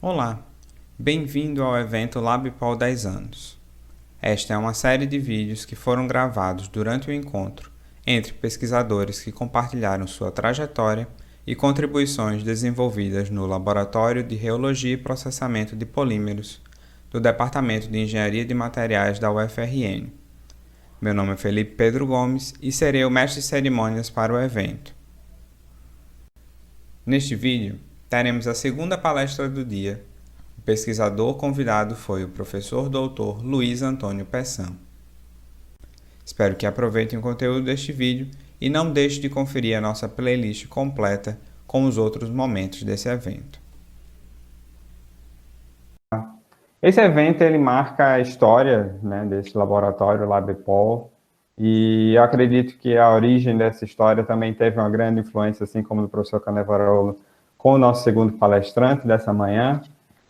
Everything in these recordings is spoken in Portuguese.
Olá, bem-vindo ao evento LabPol 10 anos. Esta é uma série de vídeos que foram gravados durante o encontro entre pesquisadores que compartilharam sua trajetória e contribuições desenvolvidas no Laboratório de Reologia e Processamento de Polímeros do Departamento de Engenharia de Materiais da UFRN. Meu nome é Felipe Pedro Gomes e serei o mestre de cerimônias para o evento. Neste vídeo, teremos a segunda palestra do dia. O pesquisador convidado foi o professor doutor Luiz Antônio Pessan. Espero que aproveitem o conteúdo deste vídeo e não deixe de conferir a nossa playlist completa com os outros momentos desse evento. Esse evento ele marca a história, desse laboratório LabPol, e eu acredito que a origem dessa história também teve uma grande influência, assim como do professor Canevarolo, com o nosso segundo palestrante dessa manhã.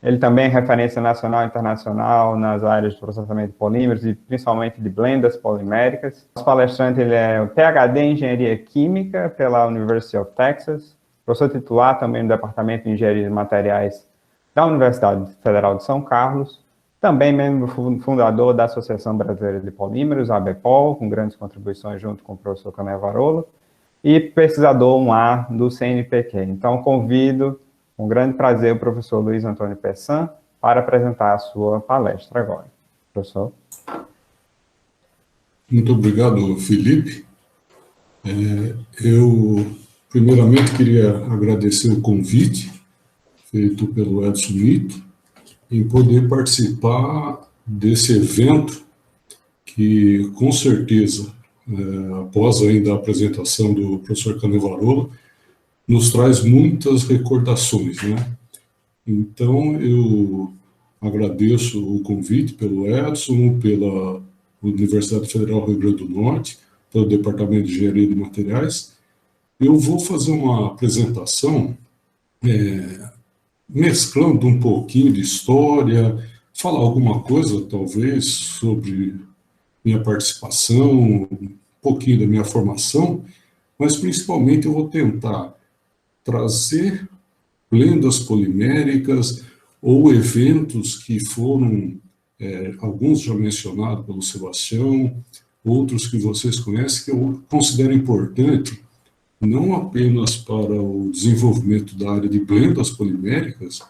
Ele também é referência nacional e internacional nas áreas de processamento de polímeros e principalmente de blendas poliméricas. Nosso palestrante ele é o PhD em Engenharia Química pela University of Texas, professor titular também no Departamento de Engenharia de Materiais da Universidade Federal de São Carlos, também membro fundador da Associação Brasileira de Polímeros, a ABPOL, com grandes contribuições junto com o professor Canevarolo, e pesquisador 1A do CNPq. Então, convido, com grande prazer, o professor Luiz Antônio Pessan para apresentar a sua palestra agora. Professor. Muito obrigado, Felipe. Eu, primeiramente, queria agradecer o convite feito pelo Edson Mito em poder participar desse evento que, com certeza, após ainda a apresentação do professor Canevarolo, nos traz muitas recordações, Então, eu agradeço o convite pelo Edson, pela Universidade Federal do Rio Grande do Norte, pelo Departamento de Engenharia de Materiais. Eu vou fazer uma apresentação mesclando um pouquinho de história, falar alguma coisa, talvez, sobre minha participação, um pouquinho da minha formação, mas principalmente eu vou tentar trazer blendas poliméricas ou eventos que foram, alguns já mencionados pelo Sebastião, outros que vocês conhecem, que eu considero importante, não apenas para o desenvolvimento da área de blendas poliméricas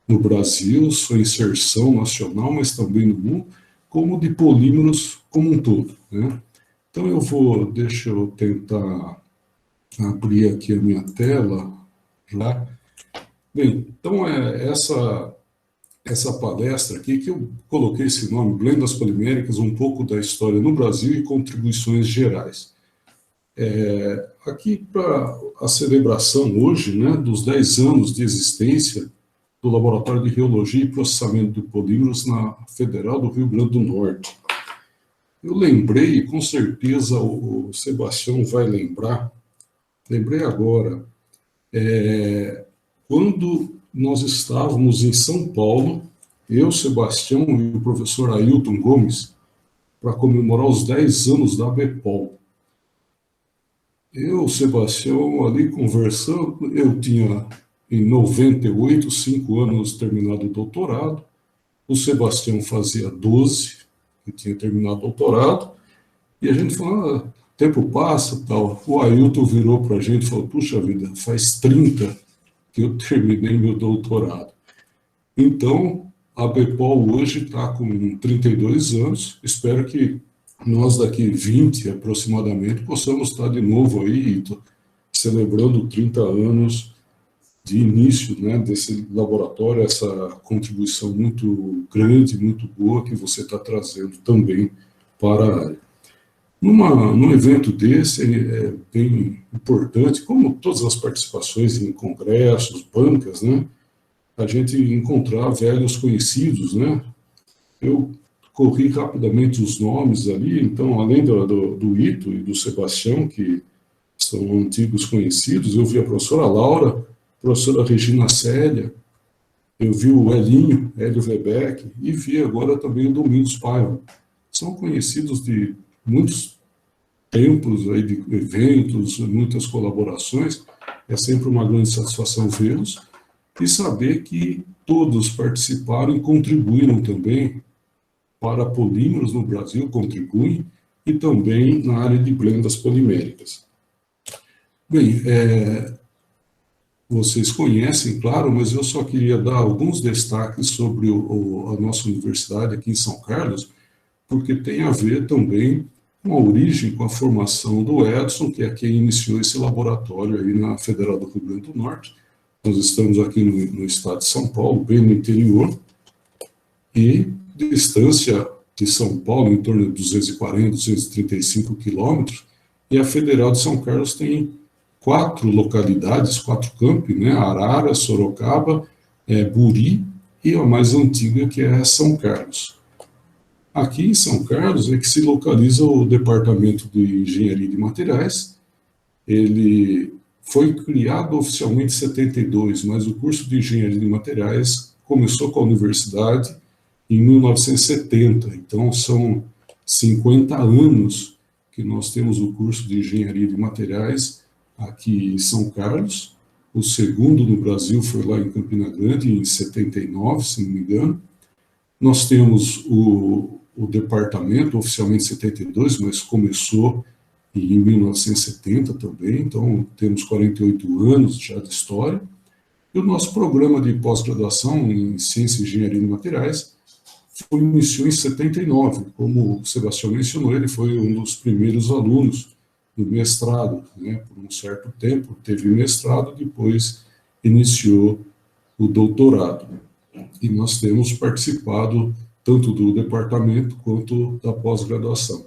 no Brasil, sua inserção nacional, mas também no mundo, como de polímeros como um todo, Então deixa eu tentar abrir aqui a minha tela, já. Bem, então essa palestra aqui, que eu coloquei esse nome, Blendas Poliméricas, um pouco da história no Brasil e contribuições gerais. Aqui para a celebração hoje, dos 10 anos de existência do Laboratório de Reologia e Processamento de Polímeros na Federal do Rio Grande do Norte. Eu lembrei, e com certeza o Sebastião vai lembrar, lembrei agora, quando nós estávamos em São Paulo, eu, Sebastião e o professor Ailton Gomes, para comemorar os 10 anos da ABPOL. Eu, Sebastião, ali conversando, eu tinha, em 98, 5 anos terminado o doutorado, o Sebastião fazia 12, que tinha terminado o doutorado, e a gente falou, o tempo passa, tal. O Ailton virou para a gente e falou, puxa vida, faz 30 que eu terminei meu doutorado. Então, a ABPOL hoje está com 32 anos, espero que nós daqui 20 aproximadamente possamos estar de novo aí celebrando 30 anos de início desse laboratório, essa contribuição muito grande, muito boa que você está trazendo também para a área. Num evento desse é bem importante, como todas as participações em congressos, bancas, a gente encontrar velhos conhecidos, Eu corri rapidamente os nomes ali, então, além do Ito e do Sebastião, que são antigos conhecidos, eu vi a professora Laura, a professora Regina Célia, eu vi o Hélio Webeck, e vi agora também o Domingos Paiva. São conhecidos de muitos tempos aí de eventos, muitas colaborações, é sempre uma grande satisfação vê-los, e saber que todos participaram e contribuíram também para polímeros no Brasil, contribuem, e também na área de blendas poliméricas. Bem, vocês conhecem, claro, mas eu só queria dar alguns destaques sobre a nossa universidade aqui em São Carlos, porque tem a ver também com a origem, com a formação do Edson, que é quem iniciou esse laboratório aí na Federal do Rio Grande do Norte. Nós estamos aqui no estado de São Paulo, bem no interior, e distância de São Paulo em torno de 240, 235 quilômetros, e a Federal de São Carlos tem 4 localidades, 4 campi, né? Arara, Sorocaba, Buri e a mais antiga, que é São Carlos. Aqui em São Carlos é que se localiza o Departamento de Engenharia de Materiais. Ele foi criado oficialmente em 72, mas o curso de Engenharia de Materiais começou com a universidade em 1970. Então, são 50 anos que nós temos o curso de Engenharia de Materiais aqui em São Carlos. O segundo no Brasil foi lá em Campina Grande, em 79, se não me engano. Nós temos o departamento, oficialmente em 72, mas começou em 1970 também, então temos 48 anos já de história. E o nosso programa de pós-graduação em Ciência e Engenharia de Materiais iniciou em 79, como o Sebastião mencionou, ele foi um dos primeiros alunos do mestrado, né? Por um certo tempo teve mestrado, depois iniciou o doutorado. E nós temos participado tanto do departamento quanto da pós-graduação.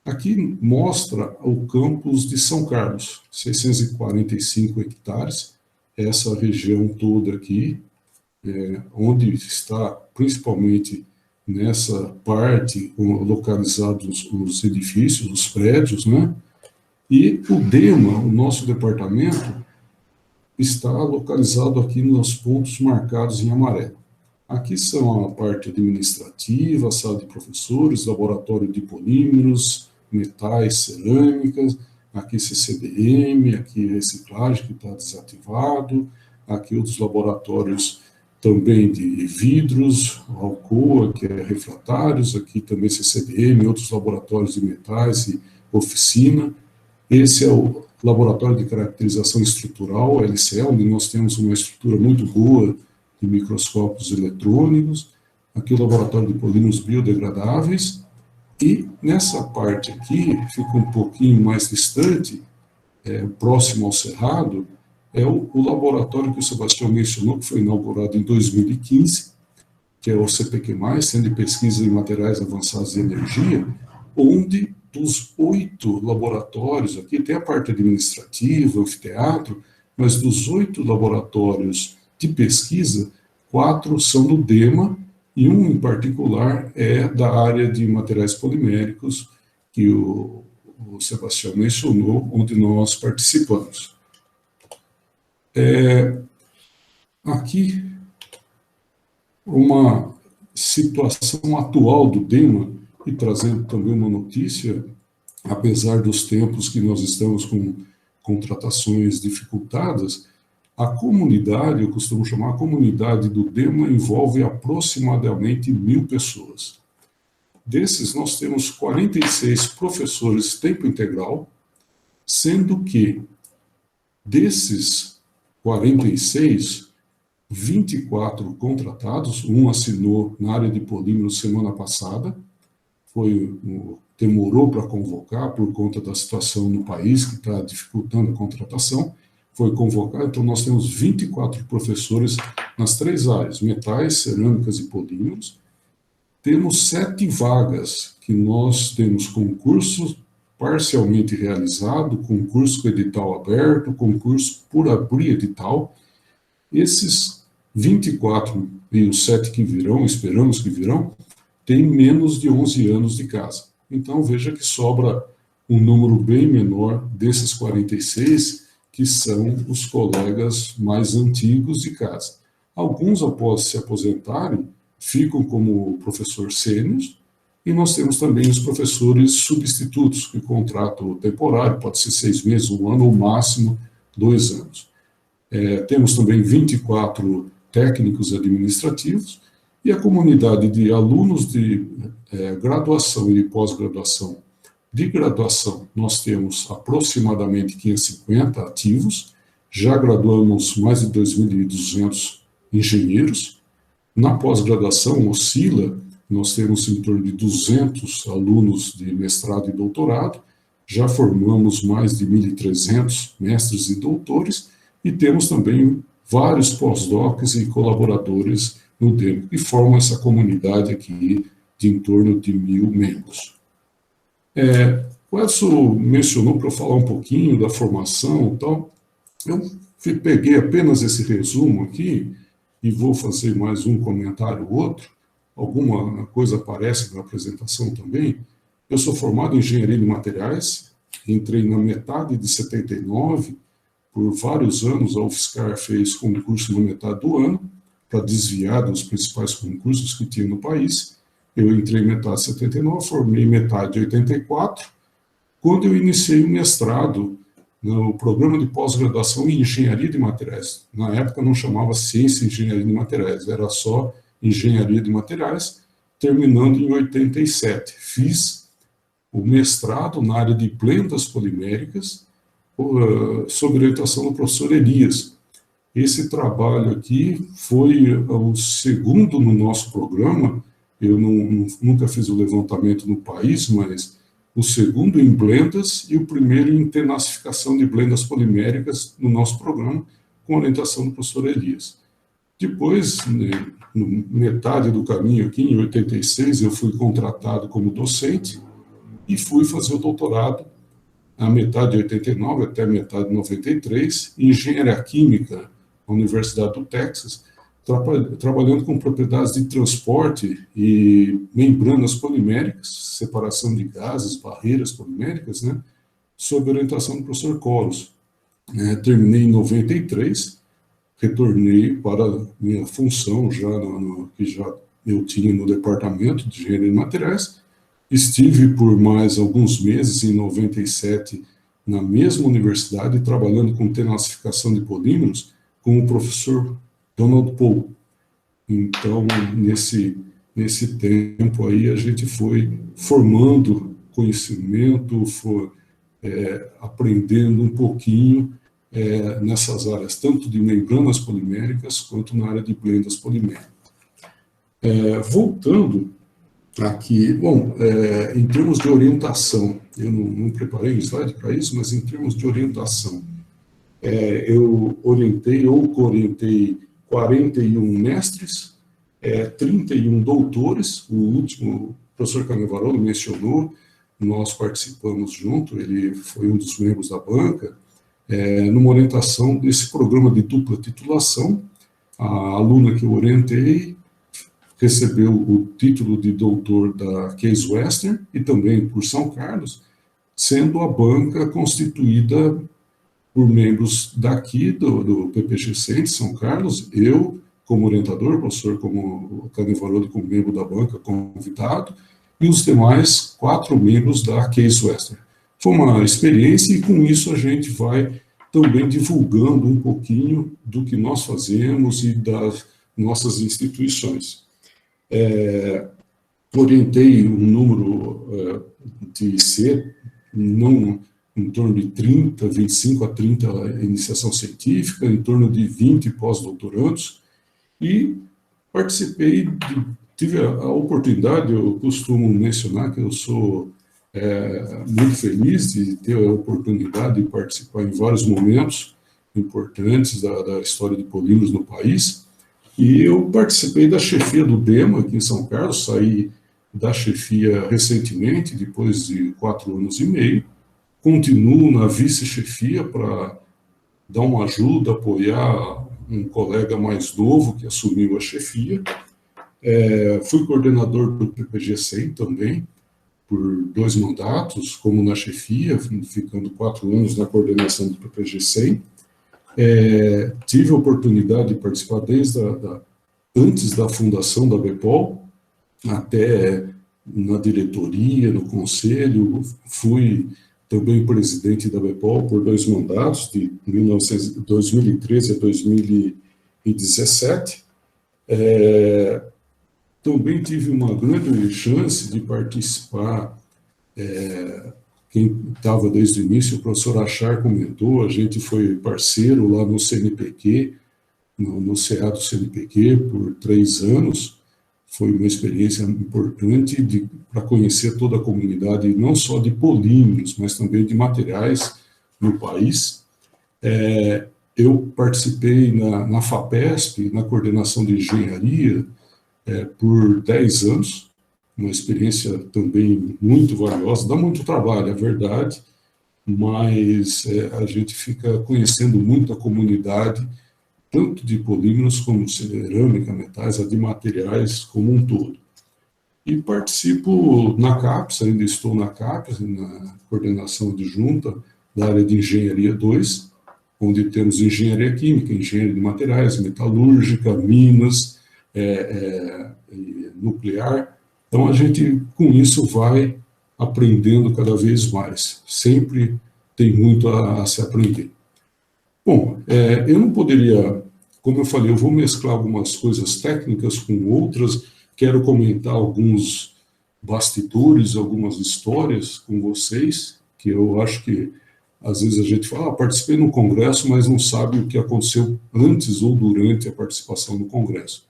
Aqui mostra o campus de São Carlos, 645 hectares, essa região toda aqui, onde está principalmente nessa parte localizados os edifícios, os prédios, né? E o DEMA, o nosso departamento, está localizado aqui nos pontos marcados em amarelo. Aqui são a parte administrativa, a sala de professores, laboratório de polímeros, metais, cerâmicas, aqui CCDM, aqui reciclagem que está desativado, aqui outros laboratórios também de vidros, Alcoa, que é refratários, aqui também CCDM, outros laboratórios de metais e oficina. Esse é o Laboratório de Caracterização Estrutural, LCE, onde nós temos uma estrutura muito boa de microscópios eletrônicos. Aqui o Laboratório de Polímeros Biodegradáveis. E nessa parte aqui, fica um pouquinho mais distante, próximo ao Cerrado, é o laboratório que o Sebastião mencionou, que foi inaugurado em 2015, que é o CPQ+, Centro de Pesquisa em Materiais Avançados de Energia, onde dos 8 laboratórios, aqui tem a parte administrativa, anfiteatro, mas dos 8 laboratórios de pesquisa, 4 são do DEMA, e um em particular é da área de materiais poliméricos, que o Sebastião mencionou, onde nós participamos. Aqui, uma situação atual do DEMA, e trazendo também uma notícia, apesar dos tempos que nós estamos com contratações dificultadas, a comunidade, eu costumo chamar a comunidade do DEMA, envolve aproximadamente 1.000 pessoas. Desses, nós temos 46 professores tempo integral, sendo que desses 46, 24 contratados, um assinou na área de polímeros semana passada, demorou para convocar por conta da situação no país, que está dificultando a contratação, foi convocado, então nós temos 24 professores nas 3 áreas, metais, cerâmicas e polímeros. Temos 7 vagas, que nós temos concurso parcialmente realizado, concurso com edital aberto, concurso por abrir edital. Esses 24 e os 7 que virão, esperamos que virão, têm menos de 11 anos de casa. Então veja que sobra um número bem menor desses 46, que são os colegas mais antigos de casa. Alguns, após se aposentarem, ficam como professor sênior, e nós temos também os professores substitutos, que contrato temporário, pode ser 6 meses, 1 ano, ou máximo 2 anos. Temos também 24 técnicos administrativos, e a comunidade de alunos de graduação e de pós-graduação. De graduação, nós temos aproximadamente 550 ativos, já graduamos mais de 2.200 engenheiros. Na pós-graduação, oscila, nós temos em torno de 200 alunos de mestrado e doutorado, já formamos mais de 1.300 mestres e doutores, e temos também vários pós-docs e colaboradores no DEMA, que formam essa comunidade aqui de em torno de 1.000 membros. O Edson mencionou para eu falar um pouquinho da formação e tal. Eu peguei apenas esse resumo aqui e vou fazer mais um comentário ou outro. Alguma coisa aparece na apresentação também. Eu sou formado em Engenharia de Materiais, entrei na metade de 79, por vários anos a UFSCar fez concurso na metade do ano, para desviar dos principais concursos que tinha no país. Eu entrei metade de 79, formei metade de 84, quando eu iniciei o mestrado no programa de pós-graduação em Engenharia de Materiais. Na época não chamava Ciência e Engenharia de Materiais, era só Engenharia de Materiais, terminando em 87. Fiz o mestrado na área de blendas poliméricas, sob orientação do professor Elias. Esse trabalho aqui foi o segundo no nosso programa. Eu nunca fiz o levantamento no país, mas o segundo em blendas e o primeiro em tenacificação de blendas poliméricas no nosso programa, com orientação do professor Elias. Depois, metade do caminho aqui, em 86, eu fui contratado como docente e fui fazer o doutorado a metade de 89 até a metade de 93, em Engenharia Química, na Universidade do Texas, trabalhando com propriedades de transporte e membranas poliméricas, separação de gases, barreiras poliméricas, né, sob orientação do professor Coros. Terminei em 93, retornei para minha função que já eu tinha no departamento de Engenharia de Materiais. Estive por mais alguns meses, em 97, na mesma universidade, trabalhando com tenacificação de polímeros, com o professor Donald Paul. Então, nesse tempo aí, a gente foi formando conhecimento, foi aprendendo um pouquinho nessas áreas, tanto de membranas poliméricas, quanto na área de blendas poliméricas. Voltando aqui, bom, em termos de orientação, eu não preparei um slide para isso, mas em termos de orientação, eu orientei ou co-orientei 41 mestres, 31 doutores, o último, o professor Canevarolo mencionou, nós participamos junto, ele foi um dos membros da banca, numa orientação desse programa de dupla titulação. A aluna que eu orientei recebeu o título de doutor da Case Western e também por São Carlos, sendo a banca constituída por membros daqui do PPGC de São Carlos, eu como orientador, o professor como Canevarolo como membro da banca convidado, e os demais 4 membros da Case Western. Foi uma experiência e com isso a gente vai também divulgando um pouquinho do que nós fazemos e das nossas instituições. Orientei um número de IC, não em torno de 25 a 30 iniciação científica, em torno de 20 pós-doutorandos, e participei, tive a oportunidade, eu costumo mencionar que eu sou muito feliz de ter a oportunidade de participar em vários momentos importantes da história de polímeros no país, e eu participei da chefia do DEMA aqui em São Carlos, saí da chefia recentemente, depois de 4 anos e meio, continuo na vice-chefia para dar uma ajuda, apoiar um colega mais novo que assumiu a chefia. Fui coordenador do PPG-100 também, por 2 mandatos, como na chefia, ficando 4 anos na coordenação do PPG-100. Tive a oportunidade de participar desde antes da fundação da BPOL, até na diretoria, no conselho, fui também presidente da BPOL por 2 mandatos, de 2013 a 2017. Também tive uma grande chance de participar, quem estava desde o início, o professor Achar comentou, a gente foi parceiro lá no CNPq, no CA do CNPq, por 3 anos. Foi uma experiência importante para conhecer toda a comunidade, não só de polímeros, mas também de materiais no país. Eu participei na FAPESP, na coordenação de engenharia, por 10 anos, uma experiência também muito valiosa, dá muito trabalho, é verdade, mas a gente fica conhecendo muito a comunidade, tanto de polímeros como cerâmica, metais, de materiais como um todo. E participo na CAPES, ainda estou na CAPES, na coordenação adjunta da área de Engenharia 2, onde temos engenharia química, engenharia de materiais, metalúrgica, minas, nuclear. Então, a gente, com isso, vai aprendendo cada vez mais. Sempre tem muito a se aprender. Bom, eu não poderia, como eu falei, eu vou mesclar algumas coisas técnicas com outras, quero comentar alguns bastidores, algumas histórias com vocês, que eu acho que às vezes a gente fala, participei no congresso, mas não sabe o que aconteceu antes ou durante a participação no congresso.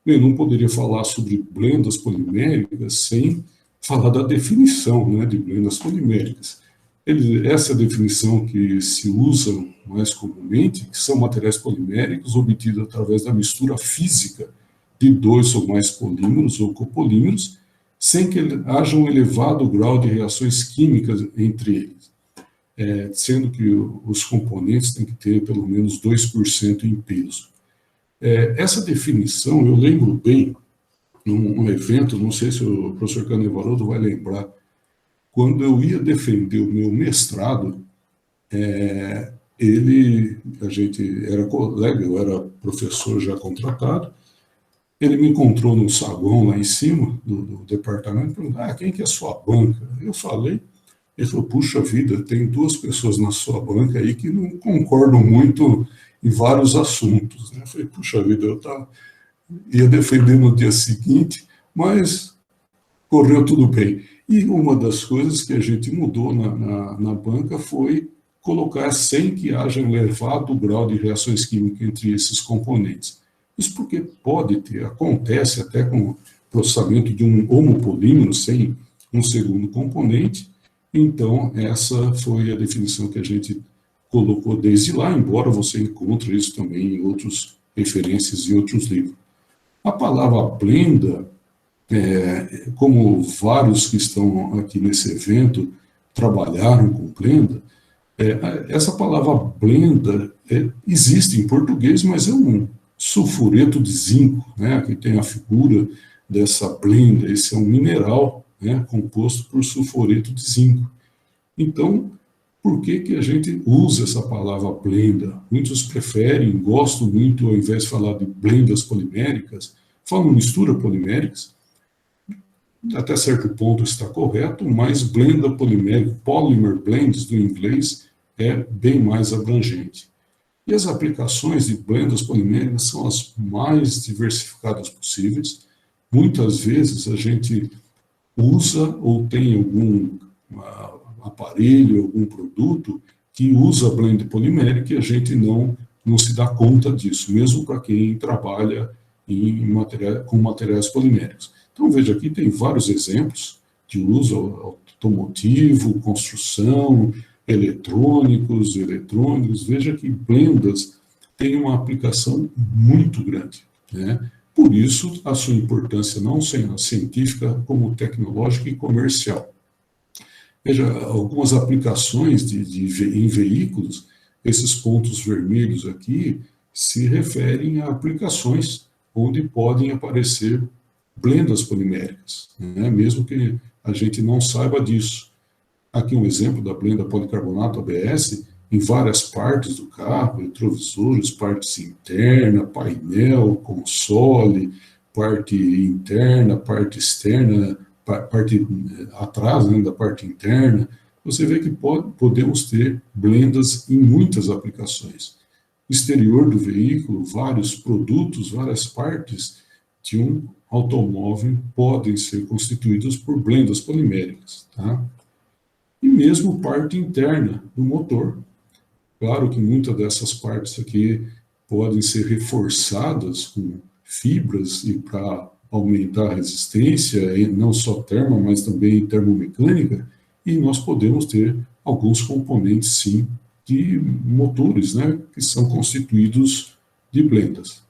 Bem, não poderia falar sobre blendas poliméricas sem falar da definição, né, de blendas poliméricas. Essa definição que se usa mais comumente, que são materiais poliméricos obtidos através da mistura física de 2 ou mais polímeros ou copolímeros, sem que haja um elevado grau de reações químicas entre eles. Sendo que os componentes têm que ter pelo menos 2% em peso. Essa definição, eu lembro bem, num evento, não sei se o professor Canevaroto vai lembrar, quando eu ia defender o meu mestrado, a gente era colega, eu era professor já contratado, ele me encontrou no saguão lá em cima do departamento e perguntou, quem que é a sua banca? Eu falei, ele falou, puxa vida, tem 2 pessoas na sua banca aí que não concordam muito em vários assuntos. Eu falei, puxa vida, eu ia defender no dia seguinte, mas correu tudo bem. E uma das coisas que a gente mudou na banca foi colocar sem que haja um elevado grau de reações químicas entre esses componentes. Isso porque acontece até com o processamento de um homopolímero sem um segundo componente. Então, essa foi a definição que a gente colocou desde lá, embora você encontre isso também em outras referências e outros livros. A palavra blenda, como vários que estão aqui nesse evento trabalharam com blenda, essa palavra blenda existe em português, mas é um sulfureto de zinco, né? Aqui tem a figura dessa blenda, esse é um mineral, né, composto por sulfureto de zinco. Então, por que a gente usa essa palavra blenda? Muitos preferem, gostam muito, ao invés de falar de blendas poliméricas, falam mistura poliméricas. Até certo ponto está correto, mas blenda polimérica, polymer blends do inglês, é bem mais abrangente. E as aplicações de blendas poliméricas são as mais diversificadas possíveis. Muitas vezes a gente usa ou tem algum aparelho, algum produto que usa blend polimérica e a gente não se dá conta disso, mesmo para quem trabalha com materiais poliméricos. Então, veja, aqui tem vários exemplos de uso automotivo, construção, eletrônicos. Veja que blendas têm uma aplicação muito grande, né? Por isso, a sua importância não só científica, como tecnológica e comercial. Veja, algumas aplicações em veículos, esses pontos vermelhos aqui, se referem a aplicações onde podem aparecer blendas poliméricas, né? Mesmo que a gente não saiba disso. Aqui um exemplo da blenda policarbonato ABS, em várias partes do carro, retrovisores, partes interna, painel, console, parte interna, parte externa, parte atrás, né, da parte interna. Você vê que podemos ter blendas em muitas aplicações. exterior do veículo, vários produtos, várias partes de um automóvel podem ser constituídos por blendas poliméricas, tá? E mesmo parte interna do motor. Claro que muitas dessas partes aqui podem ser reforçadas com fibras e para aumentar a resistência, e não só termo, mas também termomecânica, e nós podemos ter alguns componentes, sim, de motores, né, que são constituídos de blendas.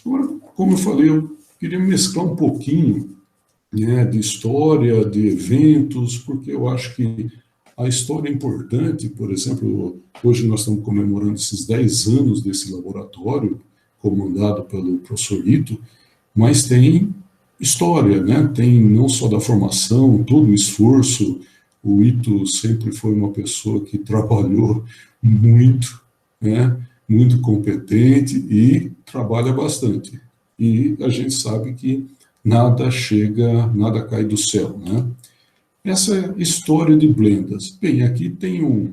Agora, como eu falei, eu queria mesclar um pouquinho, né, de história, de eventos, porque eu acho que a história é importante. Por exemplo, hoje nós estamos comemorando esses 10 anos desse laboratório, comandado pelo professor Ito, mas tem história, né? Tem não só da formação, todo o esforço. O Ito sempre foi uma pessoa que trabalhou muito, né? Muito competente e trabalha bastante. E a gente sabe que nada chega, nada cai do céu, né? Essa história de blendas. Bem, aqui tem o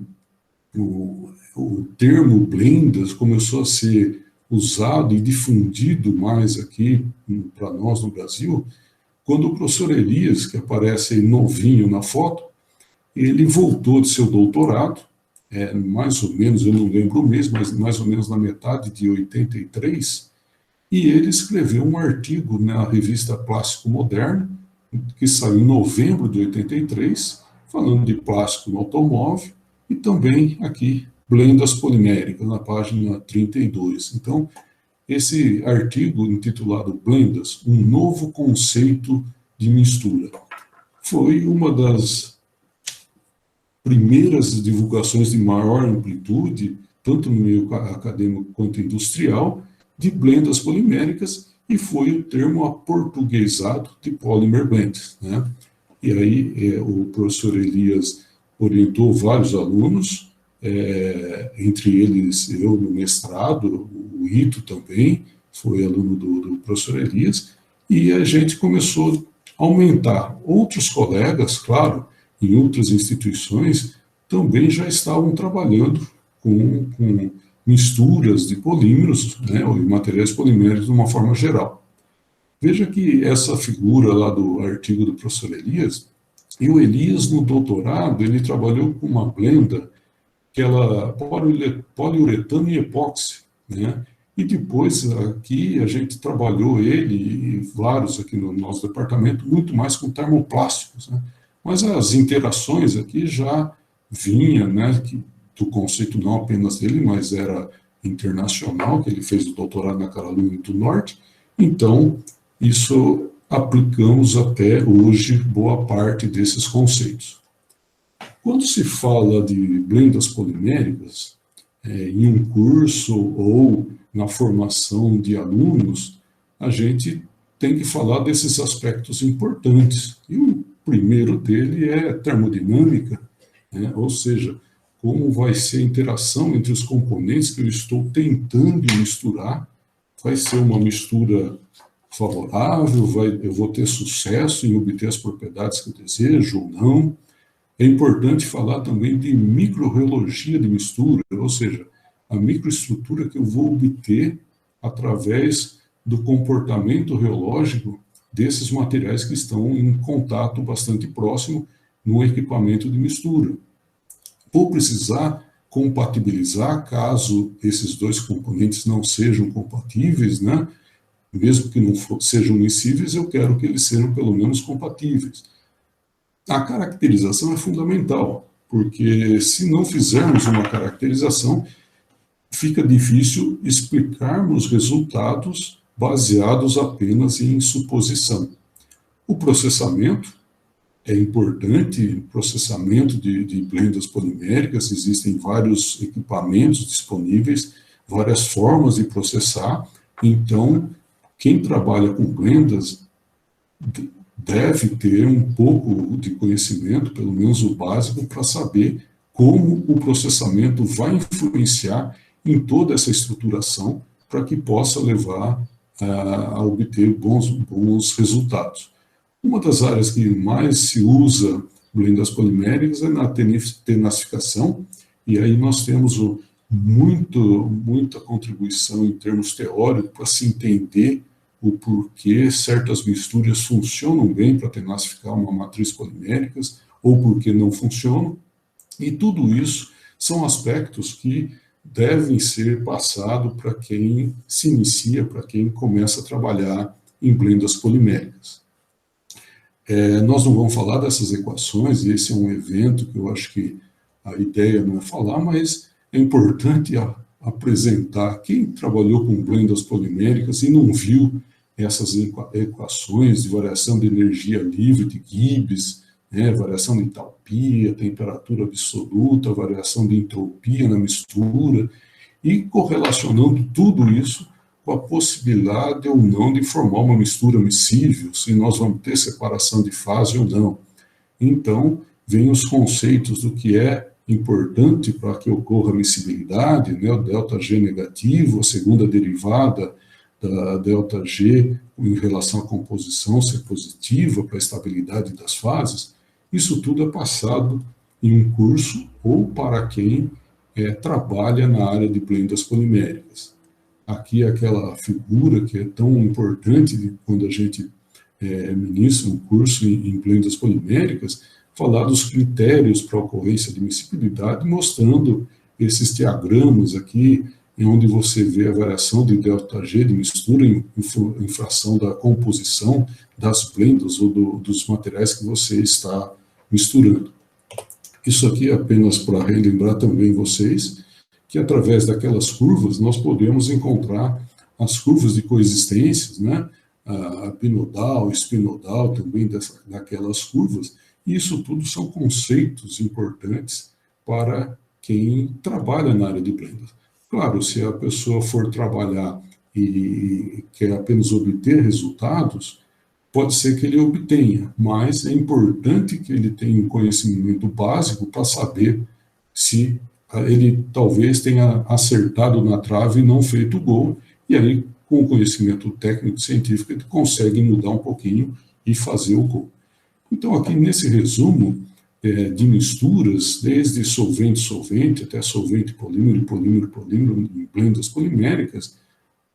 termo blendas começou a ser usado e difundido mais aqui para nós no Brasil, quando o professor Elias, que aparece aí novinho na foto, ele voltou de seu doutorado, mais ou menos, eu não lembro o mês, mas mais ou menos na metade de 83, e ele escreveu um artigo na revista Plástico Moderno, que saiu em novembro de 83, falando de plástico no automóvel, e também aqui, blendas poliméricas, na página 32. Então, esse artigo intitulado Blendas, um novo conceito de mistura, foi uma das primeiras divulgações de maior amplitude, tanto no meio acadêmico quanto industrial, de blendas poliméricas, e foi o termo aportuguesado de polymer blends, né? E aí o professor Elias orientou vários alunos, entre eles eu no mestrado, o Ito também foi aluno do professor Elias, e a gente começou a aumentar. Outros colegas, claro, em outras instituições, também já estavam trabalhando com misturas de polímeros, né, ou materiais poliméricos de uma forma geral. Veja que essa figura lá do artigo do professor Elias, e o Elias no doutorado, ele trabalhou com uma blenda que ela poliuretano e epóxi, né? E depois aqui a gente trabalhou ele e vários aqui no nosso departamento muito mais com termoplásticos, né? Mas as interações aqui já vinha, né, do conceito não apenas dele, mas era internacional, que ele fez o doutorado na Carolina do Norte. Então, isso aplicamos até hoje boa parte desses conceitos. Quando se fala de blendas poliméricas, em um curso ou na formação de alunos, a gente tem que falar desses aspectos importantes. E o primeiro dele é termodinâmica, né? Ou seja, como vai ser a interação entre os componentes que eu estou tentando misturar. Vai ser uma mistura favorável, eu vou ter sucesso em obter as propriedades que eu desejo ou não. É importante falar também de microrreologia de mistura, ou seja, a microestrutura que eu vou obter através do comportamento reológico desses materiais que estão em contato bastante próximo no equipamento de mistura. Vou precisar compatibilizar, caso esses dois componentes não sejam compatíveis, né? Mesmo que não sejam miscíveis, eu quero que eles sejam pelo menos compatíveis. A caracterização é fundamental, porque se não fizermos uma caracterização, fica difícil explicarmos resultados baseados apenas em suposição. O processamento é importante, processamento de blendas poliméricas, existem vários equipamentos disponíveis, várias formas de processar, então quem trabalha com blendas deve ter um pouco de conhecimento, pelo menos o básico, para saber como o processamento vai influenciar em toda essa estruturação para que possa levar a obter bons resultados. Uma das áreas que mais se usa blendas poliméricas é na tenacificação, e aí nós temos muita contribuição em termos teóricos para se entender o porquê certas misturas funcionam bem para tenacificar uma matriz poliméricas ou porque não funcionam, e tudo isso são aspectos que devem ser passados para quem se inicia, para quem começa a trabalhar em blendas poliméricas. Nós não vamos falar dessas equações, esse é um evento que eu acho que a ideia não é falar, mas é importante apresentar quem trabalhou com blendas poliméricas e não viu essas equações de variação de energia livre de Gibbs, variação de entalpia, temperatura absoluta, variação de entropia na mistura, e correlacionando tudo isso com a possibilidade ou não de formar uma mistura miscível, se nós vamos ter separação de fase ou não. Então, vem os conceitos do que é importante para que ocorra a miscibilidade, o ΔG negativo, a segunda derivada da ΔG em relação à composição ser positiva para a estabilidade das fases. Isso tudo é passado em um curso ou para quem trabalha na área de blendas poliméricas. Aqui é aquela figura que é tão importante quando a gente ministra um curso em blendas poliméricas, falar dos critérios para a ocorrência de miscibilidade, mostrando esses diagramas aqui, onde você vê a variação de ΔG de mistura em fração da composição das blendas ou dos materiais que você está misturando. Isso aqui é apenas para relembrar também vocês que através daquelas curvas nós podemos encontrar as curvas de coexistências, a binodal, espinodal também daquelas curvas, e isso tudo são conceitos importantes para quem trabalha na área de blendas. Claro, se a pessoa for trabalhar e quer apenas obter resultados, pode ser que ele obtenha, mas é importante que ele tenha um conhecimento básico para saber se ele talvez tenha acertado na trave e não feito o gol, e aí, com o conhecimento técnico científico, ele consegue mudar um pouquinho e fazer o gol. Então, aqui nesse resumo de misturas, desde solvente-solvente até solvente-polímero, polímero-polímero, em blendas poliméricas,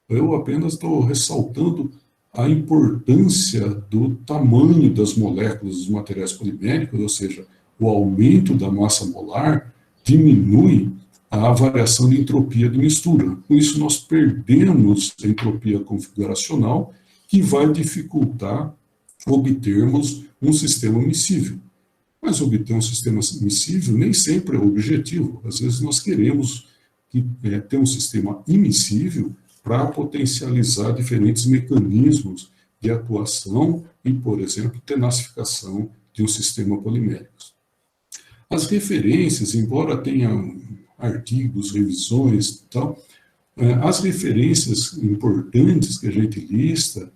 eu apenas estou ressaltando a importância do tamanho das moléculas dos materiais poliméricos, ou seja, o aumento da massa molar diminui a variação de entropia de mistura. Com isso, nós perdemos a entropia configuracional, que vai dificultar obtermos um sistema miscível. Mas obter um sistema miscível nem sempre é o objetivo. Às vezes nós queremos ter um sistema immiscível para potencializar diferentes mecanismos de atuação e, por exemplo, tenacificação de um sistema polimérico. As referências, embora tenham artigos, revisões e tal, as referências importantes que a gente lista,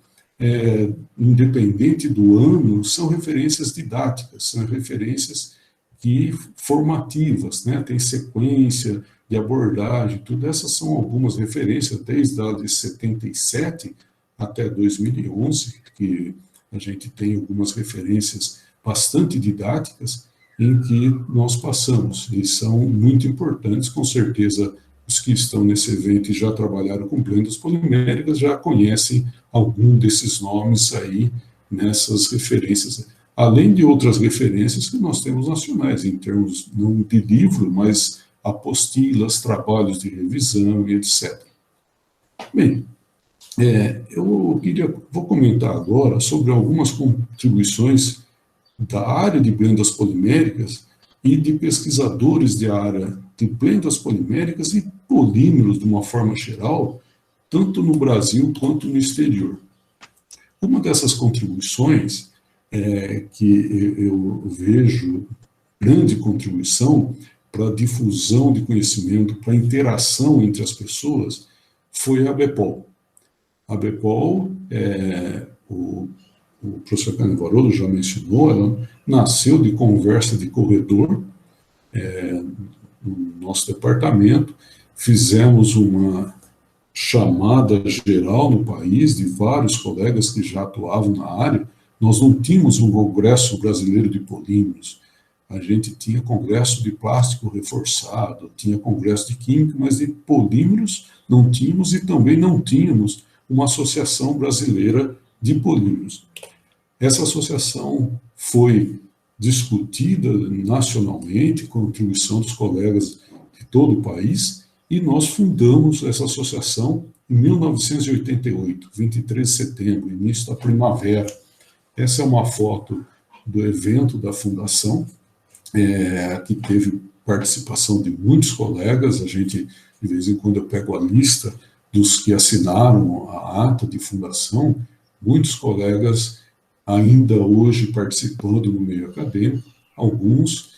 independente do ano, são referências didáticas, são referências formativas, tem sequência de abordagem, tudo. Essas são algumas referências, desde a de 77 até 2011, que a gente tem algumas referências bastante didáticas, em que nós passamos, e são muito importantes, com certeza os que estão nesse evento e já trabalharam com blendas poliméricas já conhecem algum desses nomes aí nessas referências, além de outras referências que nós temos nacionais, em termos não de livro, mas apostilas, trabalhos de revisão e etc. Bem, vou comentar agora sobre algumas contribuições da área de blendas poliméricas e de pesquisadores de área de blendas poliméricas e polímeros de uma forma geral, tanto no Brasil quanto no exterior. Uma dessas contribuições que eu vejo grande contribuição para a difusão de conhecimento, para a interação entre as pessoas, foi a ABPOL. A ABPOL, o professor Cannivarolo já mencionou, ela nasceu de conversa de corredor no nosso departamento, fizemos uma chamada geral no país de vários colegas que já atuavam na área. Nós não tínhamos um congresso brasileiro de polímeros, A gente tinha congresso de plástico reforçado, tinha congresso de química, mas de polímeros não tínhamos e também não tínhamos uma associação brasileira de polímeros. Essa associação foi discutida nacionalmente, com a contribuição dos colegas de todo o país, e nós fundamos essa associação em 1988, 23 de setembro, início da primavera. Essa é uma foto do evento da fundação, que teve participação de muitos colegas. A gente, de vez em quando, eu pego a lista dos que assinaram a ata de fundação, muitos colegas ainda hoje participando no meio acadêmico, alguns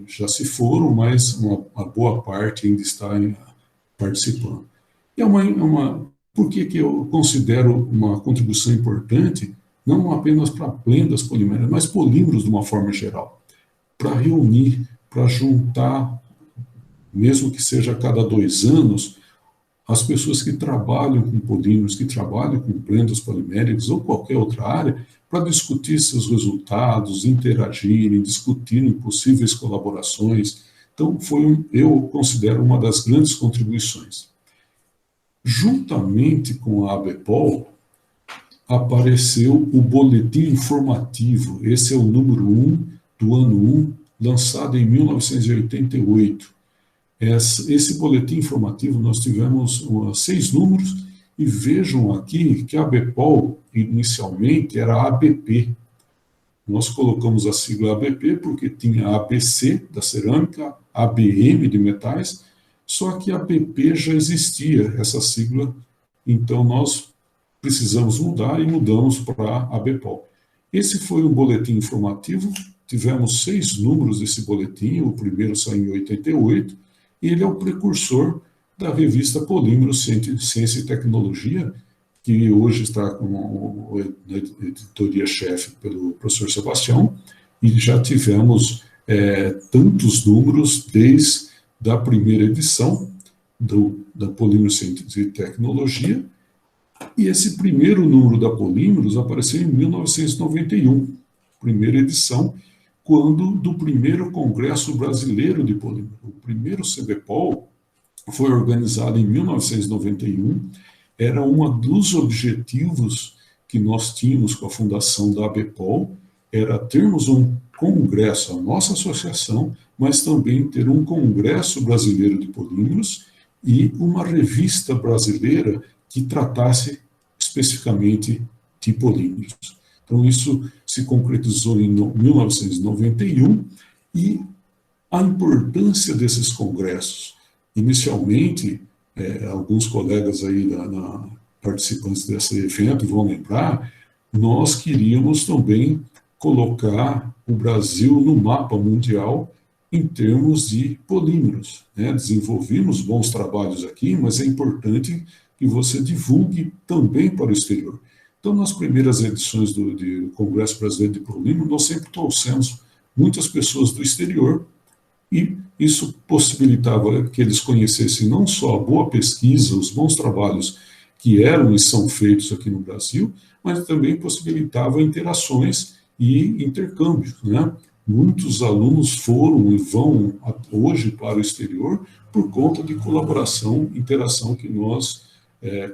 já se foram, mas uma boa parte ainda está participando. E por que eu considero uma contribuição importante, não apenas para plendas poliméricas, mas polímeros de uma forma geral, para reunir, para juntar, mesmo que seja a cada 2 anos, as pessoas que trabalham com polímeros, que trabalham com plendas poliméricas ou qualquer outra área, para discutir seus resultados, interagirem, discutirem possíveis colaborações. Então, eu considero uma das grandes contribuições. Juntamente com a ABPOL, apareceu o boletim informativo. Esse é o número 1 do ano 1, lançado em 1988. Esse boletim informativo, nós tivemos 6 números, e vejam aqui que a ABPOL, inicialmente, era a ABP. Nós colocamos a sigla ABP porque tinha a ABC, da cerâmica, a ABM, de metais, só que a ABP já existia, essa sigla, então nós precisamos mudar e mudamos para a ABPOL. Esse foi um boletim informativo, tivemos 6 números desse boletim, o primeiro saiu em 88, e ele é o precursor da revista Polímeros, Ciência e Tecnologia, que hoje está com a editoria-chefe pelo professor Sebastião, e já tivemos tantos números desde a primeira edição da Polímeros, Ciência e Tecnologia, e esse primeiro número da Polímeros apareceu em 1991, primeira edição, quando do primeiro Congresso Brasileiro de Polímeros. O primeiro CBPOL foi organizado em 1991, era um dos objetivos que nós tínhamos com a fundação da ABPOL, era termos um congresso, a nossa associação, mas também ter um Congresso Brasileiro de Polímeros e uma revista brasileira que tratasse especificamente de polímeros. Então, isso se concretizou em 1991, e a importância desses congressos. Inicialmente, alguns colegas aí participantes desse evento vão lembrar, nós queríamos também colocar o Brasil no mapa mundial em termos de polímeros, né? Desenvolvimos bons trabalhos aqui, mas é importante que você divulgue também para o exterior. Então, nas primeiras edições do Congresso Brasileiro de Polímeros, nós sempre trouxemos muitas pessoas do exterior, e isso possibilitava que eles conhecessem não só a boa pesquisa, os bons trabalhos que eram e são feitos aqui no Brasil, mas também possibilitava interações e intercâmbios, né? Muitos alunos foram e vão hoje para o exterior por conta de colaboração, interação que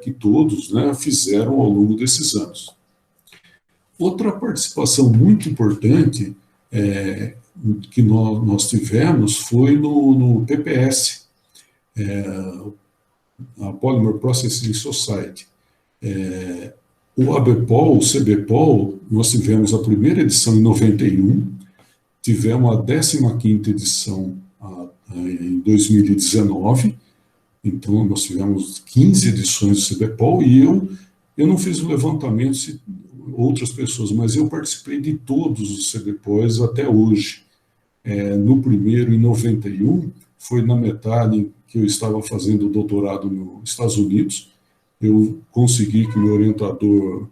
que todos, né, fizeram ao longo desses anos. Outra participação muito importante que nós tivemos foi no PPS, a Polymer Processing Society. O ABPOL, o CBPOL, nós tivemos a primeira edição em 91, tivemos a 15ª edição em 2019, então nós tivemos 15 edições do CBPOL, e eu não fiz o levantamento se outras pessoas, mas eu participei de todos os CBPOLs até hoje. No primeiro, em 91, foi na metade que eu estava fazendo o doutorado nos Estados Unidos, eu consegui que meu orientador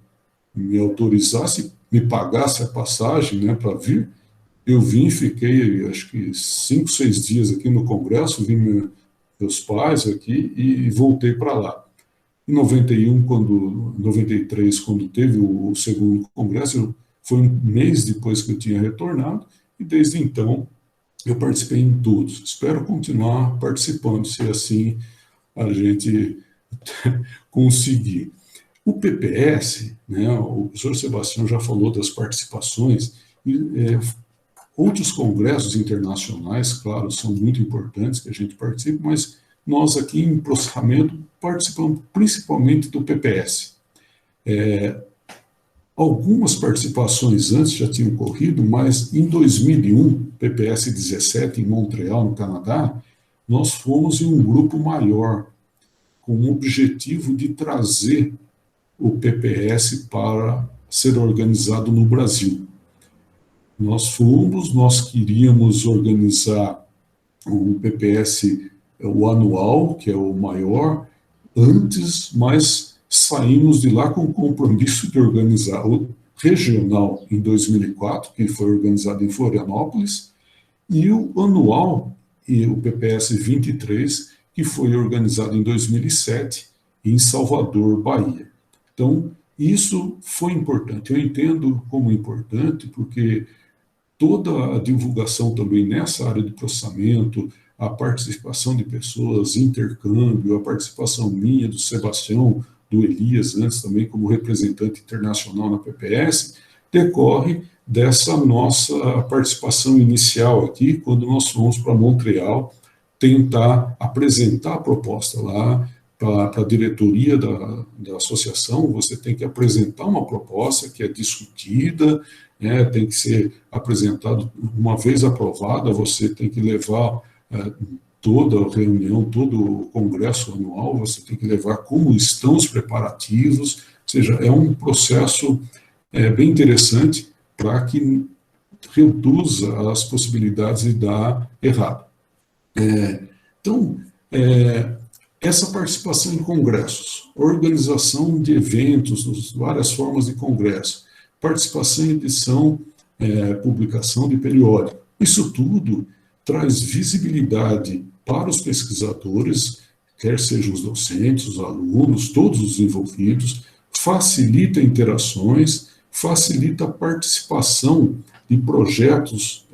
me autorizasse, me pagasse a passagem, né, para vir. Eu vim, fiquei acho que 5, 6 dias aqui no Congresso, vi meus pais aqui e voltei para lá. Em 93, quando teve o segundo congresso, foi um mês depois que eu tinha retornado, e desde então eu participei em todos. Espero continuar participando, se assim a gente conseguir. O PPS, né, o professor Sebastião já falou das participações, e, outros congressos internacionais, claro, são muito importantes que a gente participe, mas nós aqui em processamento participamos principalmente do PPS. Algumas participações antes já tinham ocorrido, mas em 2001, PPS 17, em Montreal, no Canadá, nós fomos em um grupo maior, com o objetivo de trazer o PPS para ser organizado no Brasil. Nós queríamos organizar o PPS, o anual, que é o maior, antes, mas saímos de lá com o compromisso de organizar o regional em 2004, que foi organizado em Florianópolis, e o anual, e o PPS 23, que foi organizado em 2007 em Salvador, Bahia. Então, isso foi importante. Eu entendo como importante, porque toda a divulgação também nessa área de processamento, a participação de pessoas, intercâmbio, a participação minha, do Sebastião, do Elias, antes também como representante internacional na PPS, decorre dessa nossa participação inicial aqui, quando nós fomos para Montreal tentar apresentar a proposta lá para a diretoria da associação. Você tem que apresentar uma proposta que é discutida, né, tem que ser apresentado, uma vez aprovada, você tem que levar toda a reunião, todo o congresso anual, você tem que levar como estão os preparativos, ou seja, é um processo bem interessante para que reduza as possibilidades de dar errado. Então, essa participação em congressos, organização de eventos, várias formas de congresso, participação em edição, publicação de periódico, isso tudo traz visibilidade para os pesquisadores, quer sejam os docentes, os alunos, todos os envolvidos, facilita interações, facilita a participação de projetos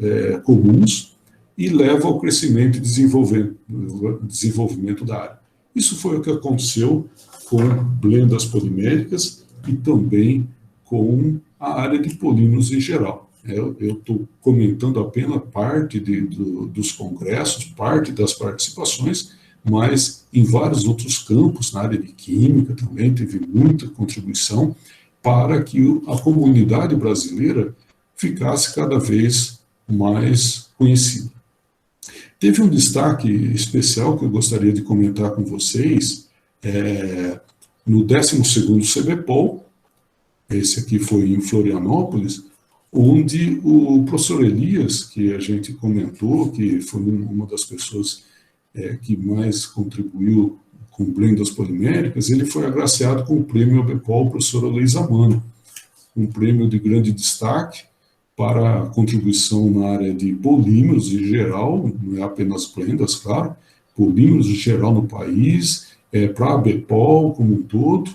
comuns e leva ao crescimento e desenvolvimento da área. Isso foi o que aconteceu com blendas poliméricas e também com a área de polímeros em geral. Eu estou comentando apenas parte dos congressos, parte das participações, mas em vários outros campos, na área de química também teve muita contribuição para que a comunidade brasileira ficasse cada vez mais conhecida. Teve um destaque especial que eu gostaria de comentar com vocês, no 12º CBPOL, esse aqui foi em Florianópolis, onde o professor Elias, que a gente comentou, que foi uma das pessoas que mais contribuiu com blendas poliméricas, ele foi agraciado com o prêmio ABPOL professora Leisa Mano, um prêmio de grande destaque para a contribuição na área de polímeros em geral, não é apenas blendas, claro, polímeros em geral no país, para a ABPOL como um todo.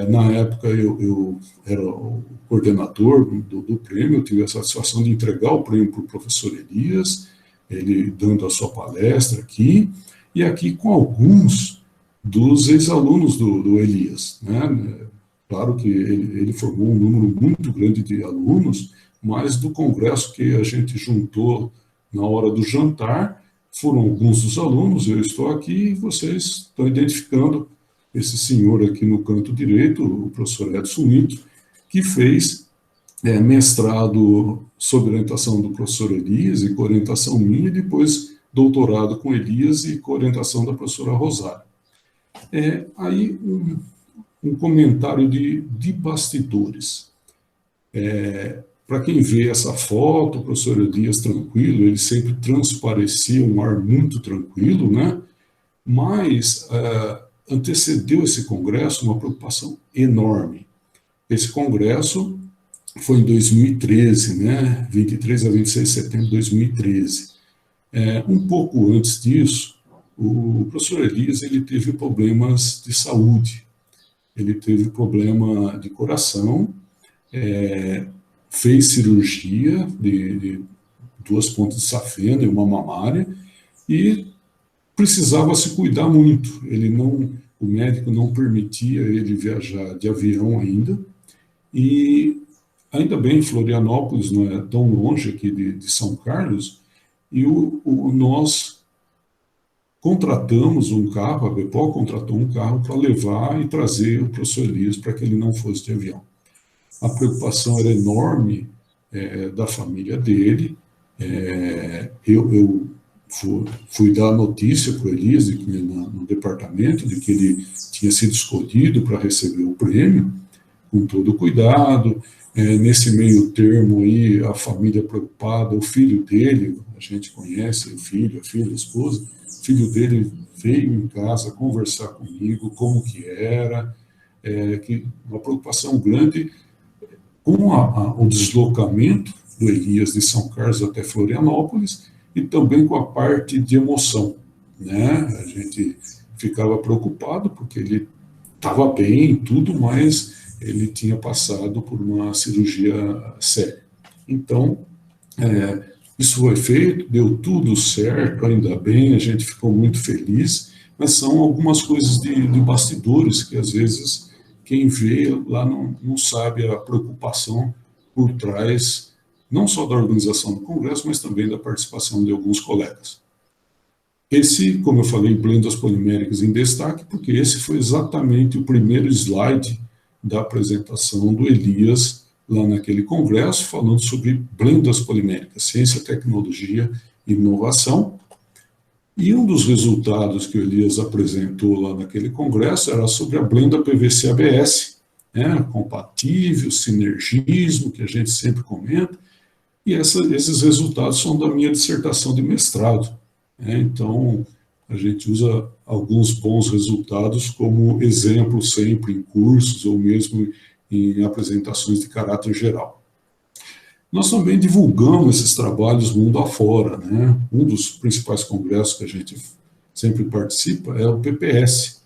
Na época eu era o coordenador do prêmio, eu tive a satisfação de entregar o prêmio para o professor Elias, ele dando a sua palestra aqui, e aqui com alguns dos ex-alunos do Elias, né? Claro que ele formou um número muito grande de alunos, mas do congresso que a gente juntou na hora do jantar, foram alguns dos alunos, eu estou aqui e vocês estão identificando esse senhor aqui no canto direito, o professor Edson Nito, que fez mestrado sob orientação do professor Elias e com orientação minha, e depois doutorado com Elias e com orientação da professora Rosário. Aí um comentário de bastidores. Para quem vê essa foto, o professor Elias tranquilo, ele sempre transparecia um ar muito tranquilo, né? Mas antecedeu esse congresso uma preocupação enorme. Esse congresso foi em 2013, né? 23 a 26 de setembro de 2013. Um pouco antes disso, o professor Elias ele teve problemas de saúde. Ele teve problema de coração, fez cirurgia 2 pontes de safena e uma mamária, e precisava se cuidar muito. O médico não permitia ele viajar de avião ainda, e ainda bem, Florianópolis não é tão longe aqui de São Carlos, e nós contratamos um carro, a Bepol contratou um carro para levar e trazer o professor Elias para que ele não fosse de avião. A preocupação era enorme da família dele. Eu fui dar a notícia para o Elias no departamento de que ele tinha sido escolhido para receber o prêmio, com todo cuidado. Nesse meio termo aí, a família preocupada, o filho dele, a gente conhece o filho, a filha, a esposa, o filho dele veio em casa conversar comigo, como que era, uma preocupação grande com o deslocamento do Elias de São Carlos até Florianópolis e também com a parte de emoção, né? A gente ficava preocupado porque ele estava bem, tudo, mas ele tinha passado por uma cirurgia séria. Então, isso foi feito, deu tudo certo, ainda bem, a gente ficou muito feliz, mas são algumas coisas de bastidores que, às vezes, quem vê lá não sabe a preocupação por trás, não só da organização do Congresso, mas também da participação de alguns colegas. Esse, como eu falei, blendas poliméricas em destaque, porque esse foi exatamente o primeiro slide da apresentação do Elias lá naquele congresso, falando sobre blendas poliméricas, ciência, tecnologia e inovação. E um dos resultados que o Elias apresentou lá naquele congresso era sobre a blenda PVC-ABS, né, compatível, sinergismo, que a gente sempre comenta, e esses resultados são da minha dissertação de mestrado. Então, a gente usa alguns bons resultados como exemplo sempre em cursos ou mesmo em apresentações de caráter geral. Nós também divulgamos esses trabalhos mundo afora, né? Um dos principais congressos que a gente sempre participa é o PPS.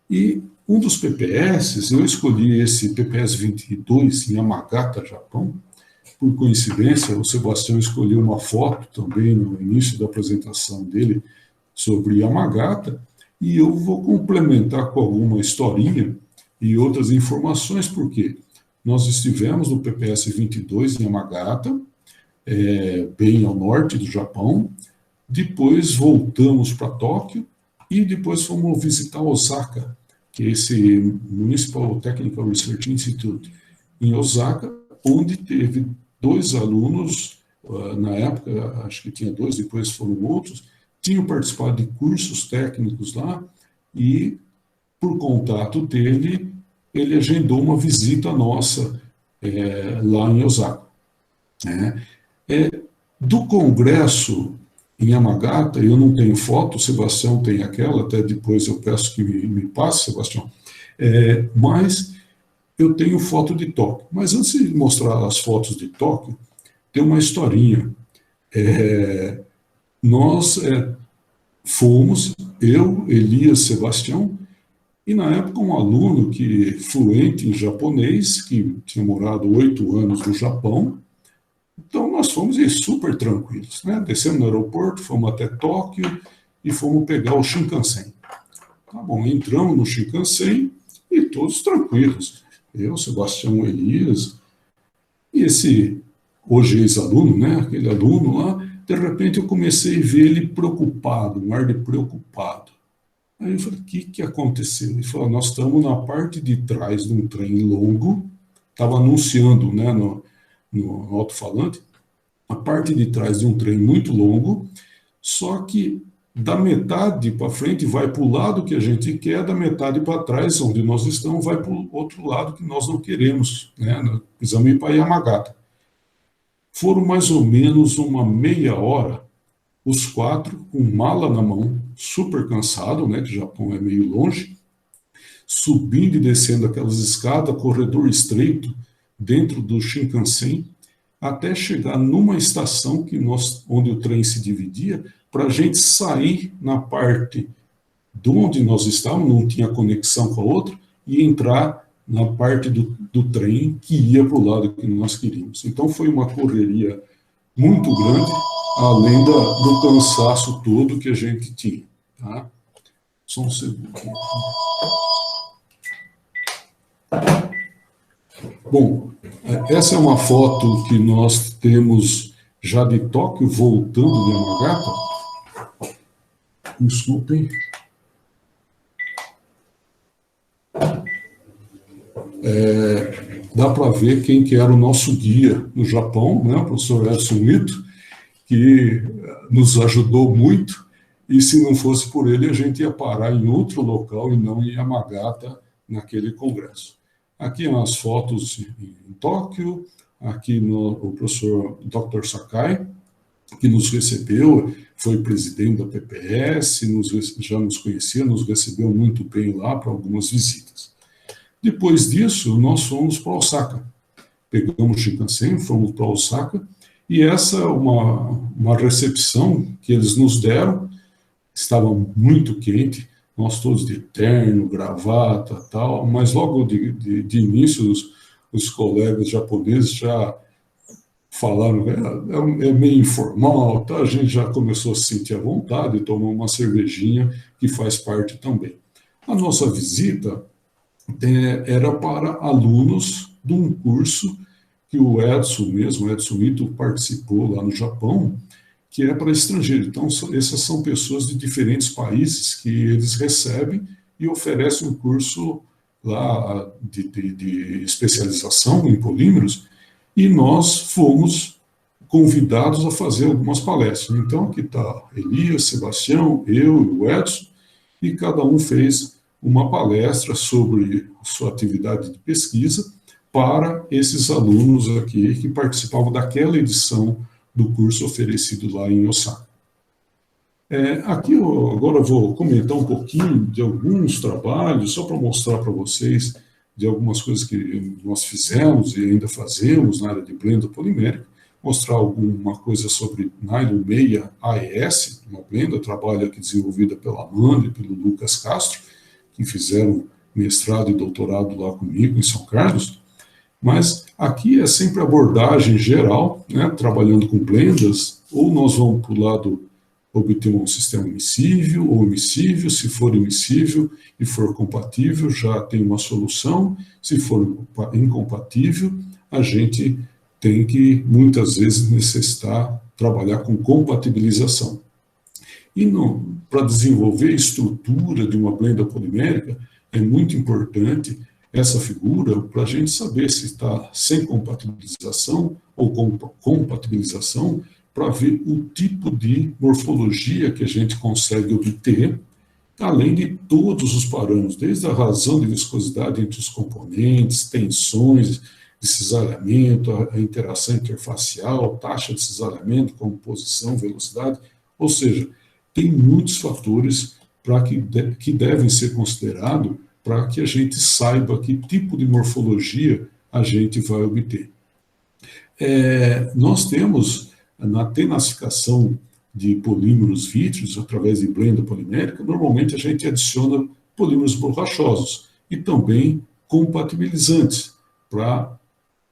E um dos PPS, eu escolhi esse PPS 22 em Yamagata, Japão. Por coincidência, o Sebastião escolheu uma foto também no início da apresentação dele sobre Yamagata, e eu vou complementar com alguma historinha e outras informações, porque nós estivemos no PPS 22 em Yamagata, bem ao norte do Japão, depois voltamos para Tóquio e depois fomos visitar Osaka, que é esse Municipal Technical Research Institute em Osaka, onde teve 2 alunos, na época, acho que tinha 2, depois foram outros, tinham participado de cursos técnicos lá e, por contato dele, ele agendou uma visita nossa lá em Osaka. Do congresso em Yamagata, eu não tenho foto, o Sebastião tem aquela, até depois eu peço que me passe, Sebastião, mas eu tenho foto de Tóquio. Mas antes de mostrar as fotos de Tóquio, tem uma historinha. Nós fomos, eu, Elias, Sebastião, e na época um aluno fluente em japonês, que tinha morado 8 anos no Japão. Então nós fomos super tranquilos, né? Descemos no aeroporto, fomos até Tóquio e fomos pegar o Shinkansen. Tá bom, entramos no Shinkansen e todos tranquilos. Eu, Sebastião, Elias, e esse hoje ex-aluno, né? Aquele aluno lá, de repente eu comecei a ver ele preocupado, um ar de preocupado. Aí eu falei, o que aconteceu? Ele falou, nós estamos na parte de trás de um trem longo, estava anunciando, né, no alto-falante, a parte de trás de um trem muito longo, só que da metade para frente vai para o lado que a gente quer, da metade para trás, onde nós estamos, vai para o outro lado que nós não queremos, né? Nós precisamos ir para Yamagata. Foram mais ou menos uma meia hora, os 4 com mala na mão, super cansado, né, que o Japão é meio longe, subindo e descendo aquelas escadas, corredor estreito, dentro do Shinkansen, até chegar numa estação onde o trem se dividia, para a gente sair na parte de onde nós estávamos, não tinha conexão com a outra, e entrar na parte do trem que ia para o lado que nós queríamos. Então foi uma correria muito grande, além do cansaço todo que a gente tinha. Tá? Só um segundo aqui. Bom, essa é uma foto que nós temos já de Tóquio, voltando de Yamagata. Desculpem. Dá para ver quem que era o nosso guia no Japão, né, o professor Edson Ito, que nos ajudou muito, e se não fosse por ele, a gente ia parar em outro local e não em Yamagata, naquele congresso. Aqui as fotos em Tóquio, aqui o professor Dr. Sakai, que nos recebeu, foi presidente da PPS, já nos conhecia, nos recebeu muito bem lá para algumas visitas. Depois disso, nós fomos para Osaka. Pegamos o Shinkansen, fomos para Osaka, e essa é uma recepção que eles nos deram, estava muito quente, nós todos de terno, gravata, tal, mas logo de início os colegas japoneses já falaram, é meio informal, tá? A gente já começou a se sentir à vontade, tomar uma cervejinha, que faz parte também. A nossa visita era para alunos de um curso que o Edson Ito participou lá no Japão, que é para estrangeiro. Então, essas são pessoas de diferentes países que eles recebem e oferecem um curso lá de especialização em polímeros, e nós fomos convidados a fazer algumas palestras. Então, aqui está Elias, Sebastião, eu e o Edson, e cada um fez uma palestra sobre sua atividade de pesquisa para esses alunos aqui que participavam daquela edição do curso oferecido lá em Osaka. Aqui agora eu vou comentar um pouquinho de alguns trabalhos, só para mostrar para vocês de algumas coisas que nós fizemos e ainda fazemos na área de blenda polimérica, mostrar alguma coisa sobre nylon meia AES, uma blenda, trabalho aqui desenvolvida pela Amanda e pelo Lucas Castro, que fizeram mestrado e doutorado lá comigo em São Carlos, mas aqui é sempre abordagem geral, né, trabalhando com blendas, ou nós vamos para o lado obter um sistema emissível ou omissível, se for emissível e for compatível, já tem uma solução, se for incompatível, a gente tem que, muitas vezes, necessitar trabalhar com compatibilização. E para desenvolver a estrutura de uma blenda polimérica, é muito importante essa figura para a gente saber se está sem compatibilização ou com compatibilização, para ver o tipo de morfologia que a gente consegue obter, além de todos os parâmetros, desde a razão de viscosidade entre os componentes, tensões de cisalhamento, a interação interfacial, taxa de cisalhamento, composição, velocidade, ou seja, tem muitos fatores que devem ser considerados para que a gente saiba que tipo de morfologia a gente vai obter. Nós temos, na tenacificação de polímeros vítreos, através de blenda polimérica, normalmente a gente adiciona polímeros borrachosos e também compatibilizantes para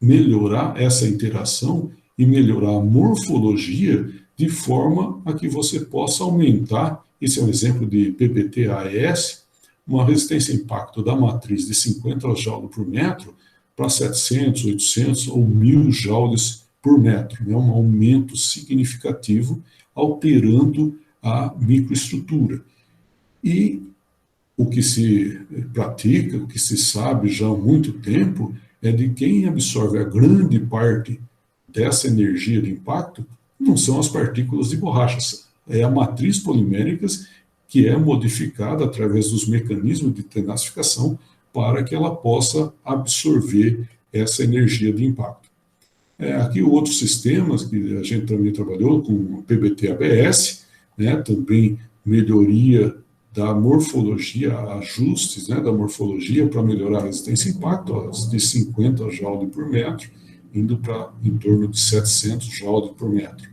melhorar essa interação e melhorar a morfologia de forma a que você possa aumentar, esse é um exemplo de PBT-AES, uma resistência a impacto da matriz de 50 joules por metro para 700, 800 ou 1000 joules por metro, né? Um aumento significativo, alterando a microestrutura. E o que se pratica, o que se sabe já há muito tempo, é de quem absorve a grande parte dessa energia de impacto não são as partículas de borracha, é a matriz poliméricas que é modificada através dos mecanismos de tenacificação para que ela possa absorver essa energia de impacto. Aqui outros sistemas que a gente também trabalhou com o PBT-ABS, né, também melhoria da morfologia, ajustes, né, da morfologia para melhorar a resistência a impacto, de 50 joules por metro, indo para em torno de 700 joules por metro.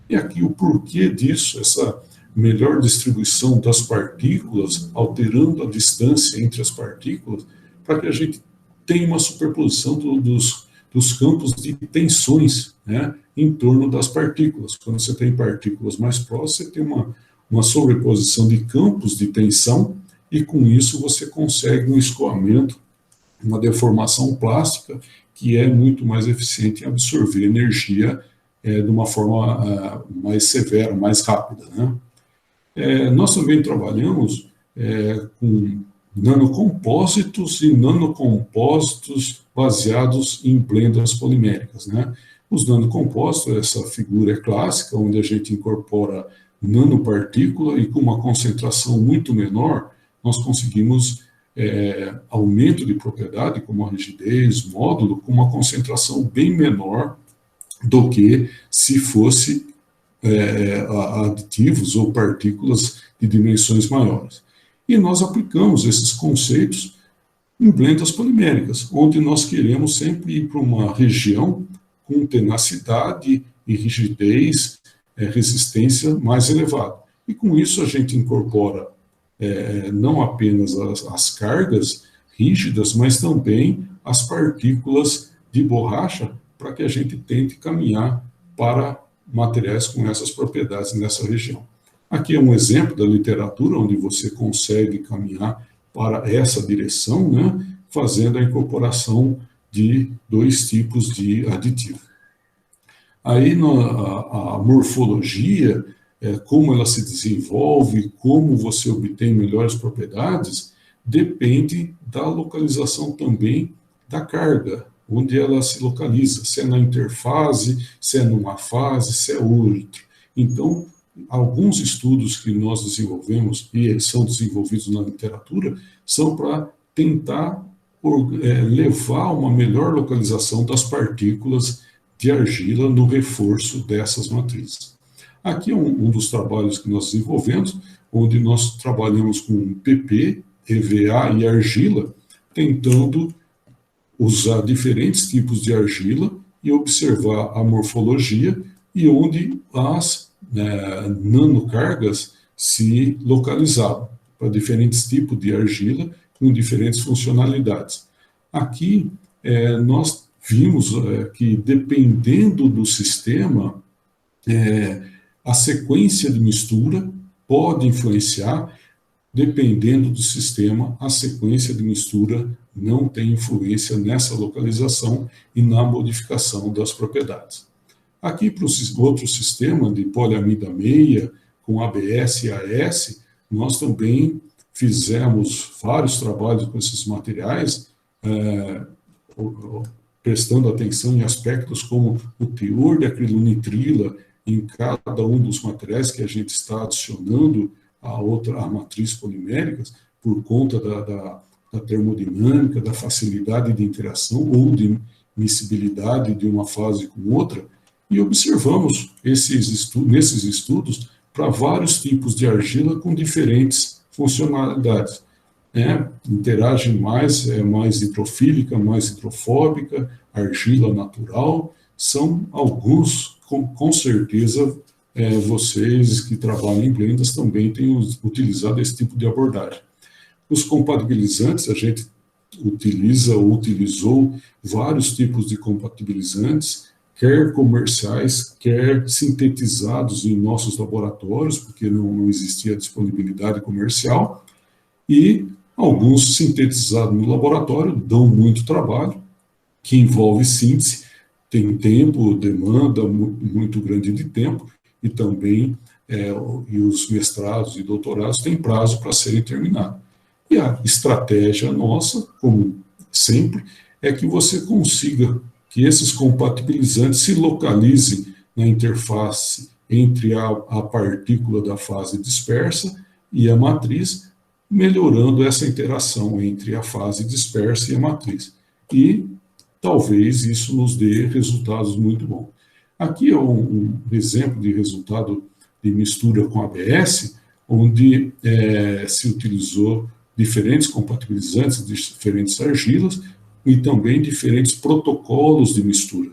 E aqui o porquê disso, essa melhor distribuição das partículas, alterando a distância entre as partículas, para que a gente tenha uma superposição dos dos campos de tensões, né, em torno das partículas. Quando você tem partículas mais próximas, você tem uma sobreposição de campos de tensão, e com isso você consegue um escoamento, uma deformação plástica, que é muito mais eficiente em absorver energia de uma forma mais severa, mais rápida, né? Nós também trabalhamos com nanocompósitos e nanocompósitos baseados em blendas poliméricas, né? Os nanocompósitos, essa figura é clássica, onde a gente incorpora nanopartícula e com uma concentração muito menor, nós conseguimos aumento de propriedade, como a rigidez, módulo, com uma concentração bem menor do que se fosse aditivos ou partículas de dimensões maiores. E nós aplicamos esses conceitos em blendas poliméricas, onde nós queremos sempre ir para uma região com tenacidade e rigidez, resistência mais elevada. E com isso a gente incorpora não apenas as cargas rígidas, mas também as partículas de borracha, para que a gente tente caminhar para materiais com essas propriedades nessa região. Aqui é um exemplo da literatura onde você consegue caminhar para essa direção, né, fazendo a incorporação de dois tipos de aditivo. Aí a morfologia, como ela se desenvolve, como você obtém melhores propriedades, depende da localização também da carga, onde ela se localiza, se é na interfase, se é numa fase, se é outra. Então, alguns estudos que nós desenvolvemos e são desenvolvidos na literatura são para tentar levar uma melhor localização das partículas de argila no reforço dessas matrizes. Aqui é um dos trabalhos que nós desenvolvemos, onde nós trabalhamos com PP, EVA e argila, tentando usar diferentes tipos de argila e observar a morfologia e onde as nanocargas se localizavam para diferentes tipos de argila com diferentes funcionalidades. Aqui nós vimos que dependendo do sistema, a sequência de mistura pode influenciar. Dependendo do sistema, a sequência de mistura não tem influência nessa localização e na modificação das propriedades. Aqui, para o outro sistema de poliamida meia, com ABS e AS, nós também fizemos vários trabalhos com esses materiais, prestando atenção em aspectos como o teor de acrilonitrila em cada um dos materiais que a gente está adicionando a matriz poliméricas, por conta da termodinâmica, da facilidade de interação ou de miscibilidade de uma fase com outra, e observamos nesses estudos para vários tipos de argila com diferentes funcionalidades. Interage mais, mais hidrofílica, mais hidrofóbica, argila natural, são alguns, com certeza, vocês que trabalham em blendas também têm utilizado esse tipo de abordagem. Os compatibilizantes, a gente utiliza ou utilizou vários tipos de compatibilizantes, quer comerciais, quer sintetizados em nossos laboratórios, porque não existia disponibilidade comercial, e alguns sintetizados no laboratório dão muito trabalho, que envolve síntese, tem tempo, demanda muito grande de tempo, e também e os mestrados e doutorados têm prazo para serem terminados. E a estratégia nossa, como sempre, é que você consiga que esses compatibilizantes se localizem na interface entre a partícula da fase dispersa e a matriz, melhorando essa interação entre a fase dispersa e a matriz. E talvez isso nos dê resultados muito bons. Aqui é um exemplo de resultado de mistura com ABS, onde se utilizou diferentes compatibilizantes, diferentes argilas, e também diferentes protocolos de mistura.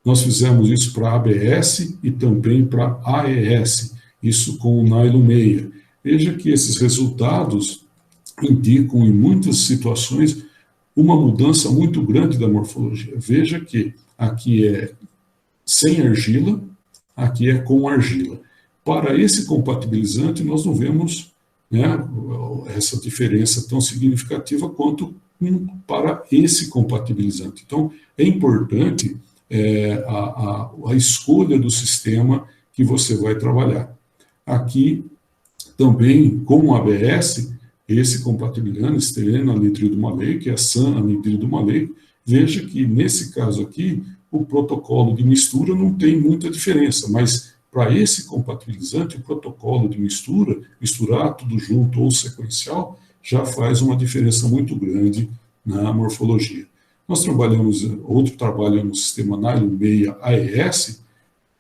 Nós fizemos isso para ABS e também para AES, isso com o nylon meia. Veja que esses resultados indicam, em muitas situações, uma mudança muito grande da morfologia. Veja que aqui é sem argila, aqui é com argila. Para esse compatibilizante, nós não vemos, né, essa diferença tão significativa quanto para esse compatibilizante. Então, é importante a escolha do sistema que você vai trabalhar. Aqui, também, com o ABS, esse compatibilizante, estileno anidrido maleico, que é SAN anidrido maleico, veja que, nesse caso aqui, o protocolo de mistura não tem muita diferença, mas para esse compatibilizante, o protocolo de mistura, misturar tudo junto ou sequencial, já faz uma diferença muito grande na morfologia. Nós trabalhamos, outro trabalho no sistema nylon 6 AES,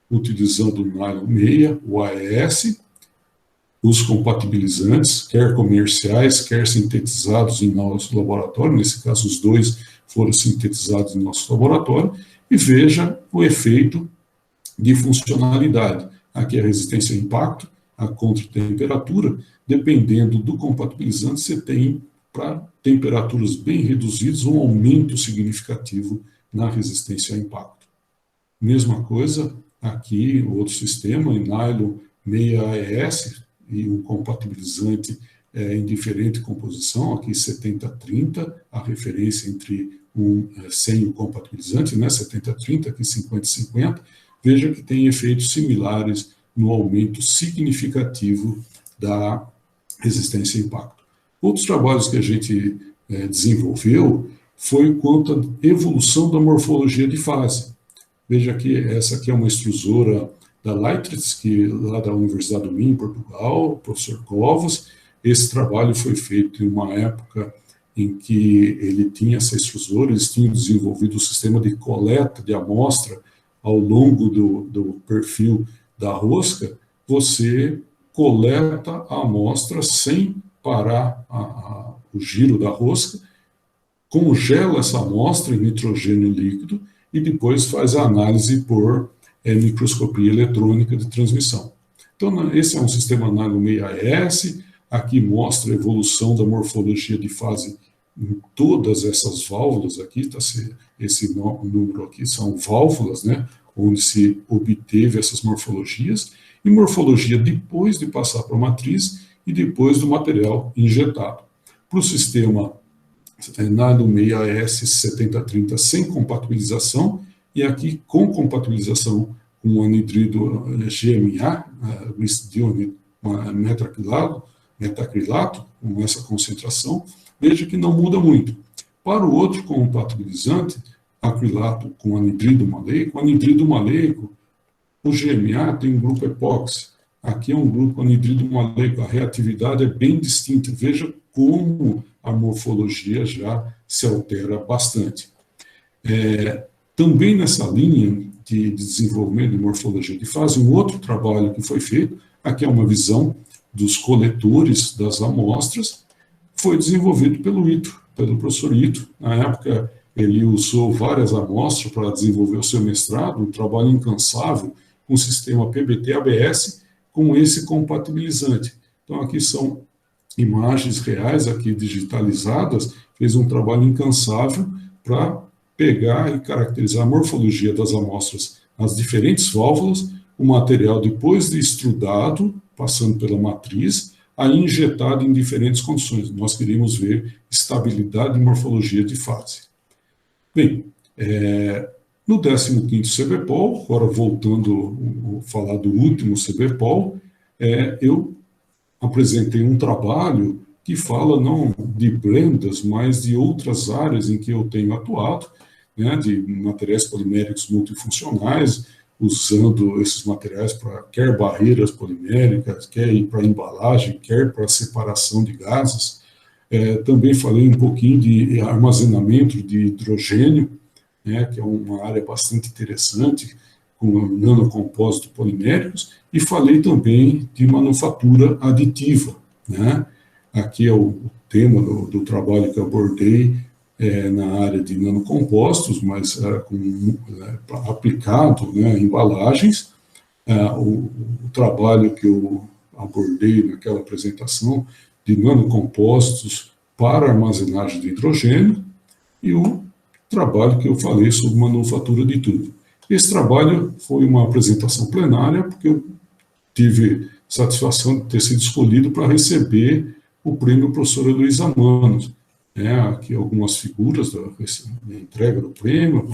utilizando o nylon 6, o AES, os compatibilizantes, quer comerciais, quer sintetizados em nosso laboratório, nesse caso os dois foram sintetizados em nosso laboratório, e veja o efeito de funcionalidade. Aqui a resistência ao impacto, a contra-temperatura, dependendo do compatibilizante, você tem, para temperaturas bem reduzidas, um aumento significativo na resistência ao impacto. Mesma coisa aqui, outro sistema, em nylon 6 AES, e um compatibilizante em diferente composição, aqui 70-30, a referência entre sem o compatibilizante, né, 70-30, aqui 50-50, veja que tem efeitos similares no aumento significativo da resistência ao impacto. Outros trabalhos que a gente desenvolveu foi quanto à evolução da morfologia de fase. Veja que essa aqui é uma extrusora da Leitritz, que lá da Universidade do Minho, em Portugal, o professor Covas. Esse trabalho foi feito em uma época em que ele tinha essa extrusora, eles tinham desenvolvido um sistema de coleta de amostra ao longo do perfil da rosca. Você coleta a amostra sem parar o giro da rosca, congela essa amostra em nitrogênio líquido e depois faz a análise por microscopia eletrônica de transmissão. Então, esse é um sistema nylon 6 AES, aqui mostra a evolução da morfologia de fase em todas essas válvulas aqui, tá? Esse número aqui são válvulas, né, onde se obteve essas morfologias, e morfologia depois de passar para a matriz e depois do material injetado. Para o sistema nylon 6 AES 70-30 sem compatibilização, e aqui com compatibilização com o anidrido GMA, metacrilato, com essa concentração, veja que não muda muito. Para o outro compatibilizante, acrilato com anidrido maleico, o GMA tem um grupo epóxi, aqui é um grupo anidrido maleico, a reatividade é bem distinta, veja como a morfologia já se altera bastante. Também nessa linha de desenvolvimento de morfologia de fase, um outro trabalho que foi feito, aqui é uma visão dos coletores das amostras, foi desenvolvido pelo professor Ito. Na época, ele usou várias amostras para desenvolver o seu mestrado, um trabalho incansável com o sistema PBT-ABS, com esse compatibilizante. Então, aqui são imagens reais, aqui digitalizadas, fez um trabalho incansável para pegar e caracterizar a morfologia das amostras nas diferentes válvulas, o material depois de extrudado, passando pela matriz, aí injetado em diferentes condições. Nós queríamos ver estabilidade e morfologia de fase. Bem, no 15º CBPOL, agora voltando a falar do último CBPOL, eu apresentei um trabalho que fala não de blendas, mas de outras áreas em que eu tenho atuado, né, de materiais poliméricos multifuncionais, usando esses materiais para quer barreiras poliméricas, quer para embalagem, quer para separação de gases. Também falei um pouquinho de armazenamento de hidrogênio, né, que é uma área bastante interessante, com nanocompósitos poliméricos, e falei também de manufatura aditiva, né? Aqui é o tema do trabalho que eu abordei na área de nanocompósitos, mas aplicado, né, em embalagens. O trabalho que eu abordei naquela apresentação de nanocompósitos para armazenagem de hidrogênio, e o trabalho que eu falei sobre manufatura de tudo. Esse trabalho foi uma apresentação plenária, porque eu tive satisfação de ter sido escolhido para receber o prêmio professora Luísa Manos. Aqui algumas figuras da entrega do prêmio,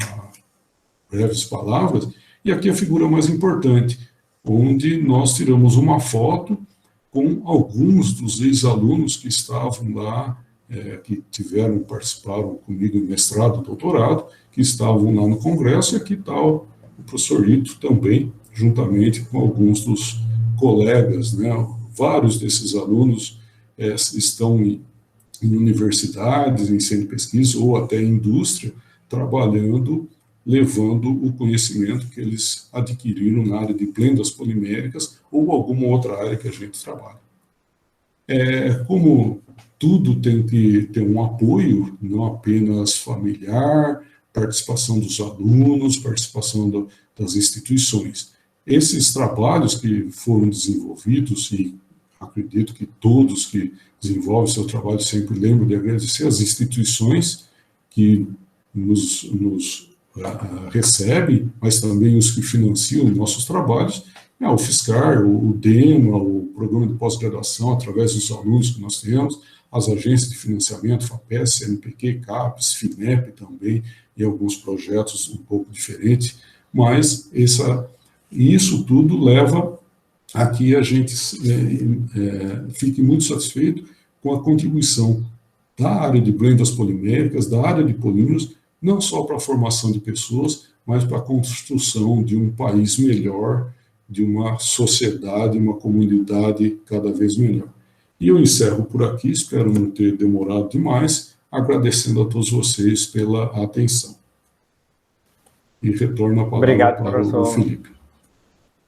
breves palavras, e aqui a figura mais importante, onde nós tiramos uma foto com alguns dos ex-alunos que estavam lá, que participaram comigo em mestrado, doutorado, que estavam lá no congresso, e aqui está o professor Ito também, juntamente com alguns dos colegas, né? Vários desses alunos estão em universidades, em centro de pesquisa ou até em indústria, trabalhando, levando o conhecimento que eles adquiriram na área de blendas poliméricas ou alguma outra área que a gente trabalha. Como tudo tem que ter um apoio, não apenas familiar, participação dos alunos, participação das instituições. Esses trabalhos que foram desenvolvidos, e acredito que todos que desenvolvem seu trabalho sempre lembram de agradecer as instituições que nos recebem, mas também os que financiam nossos trabalhos, o FSCar, o DEMA, o Programa de Pós-Graduação, através dos alunos que nós temos, as agências de financiamento, FAPES, CNPq, CAPES, FINEP também, e alguns projetos um pouco diferentes, mas isso tudo leva a que a gente fique muito satisfeito com a contribuição da área de blendas poliméricas, da área de polímeros, não só para a formação de pessoas, mas para a construção de um país melhor, de uma sociedade, uma comunidade cada vez melhor. E eu encerro por aqui, espero não ter demorado demais, agradecendo a todos vocês pela atenção. E retorno a palavra para o Felipe.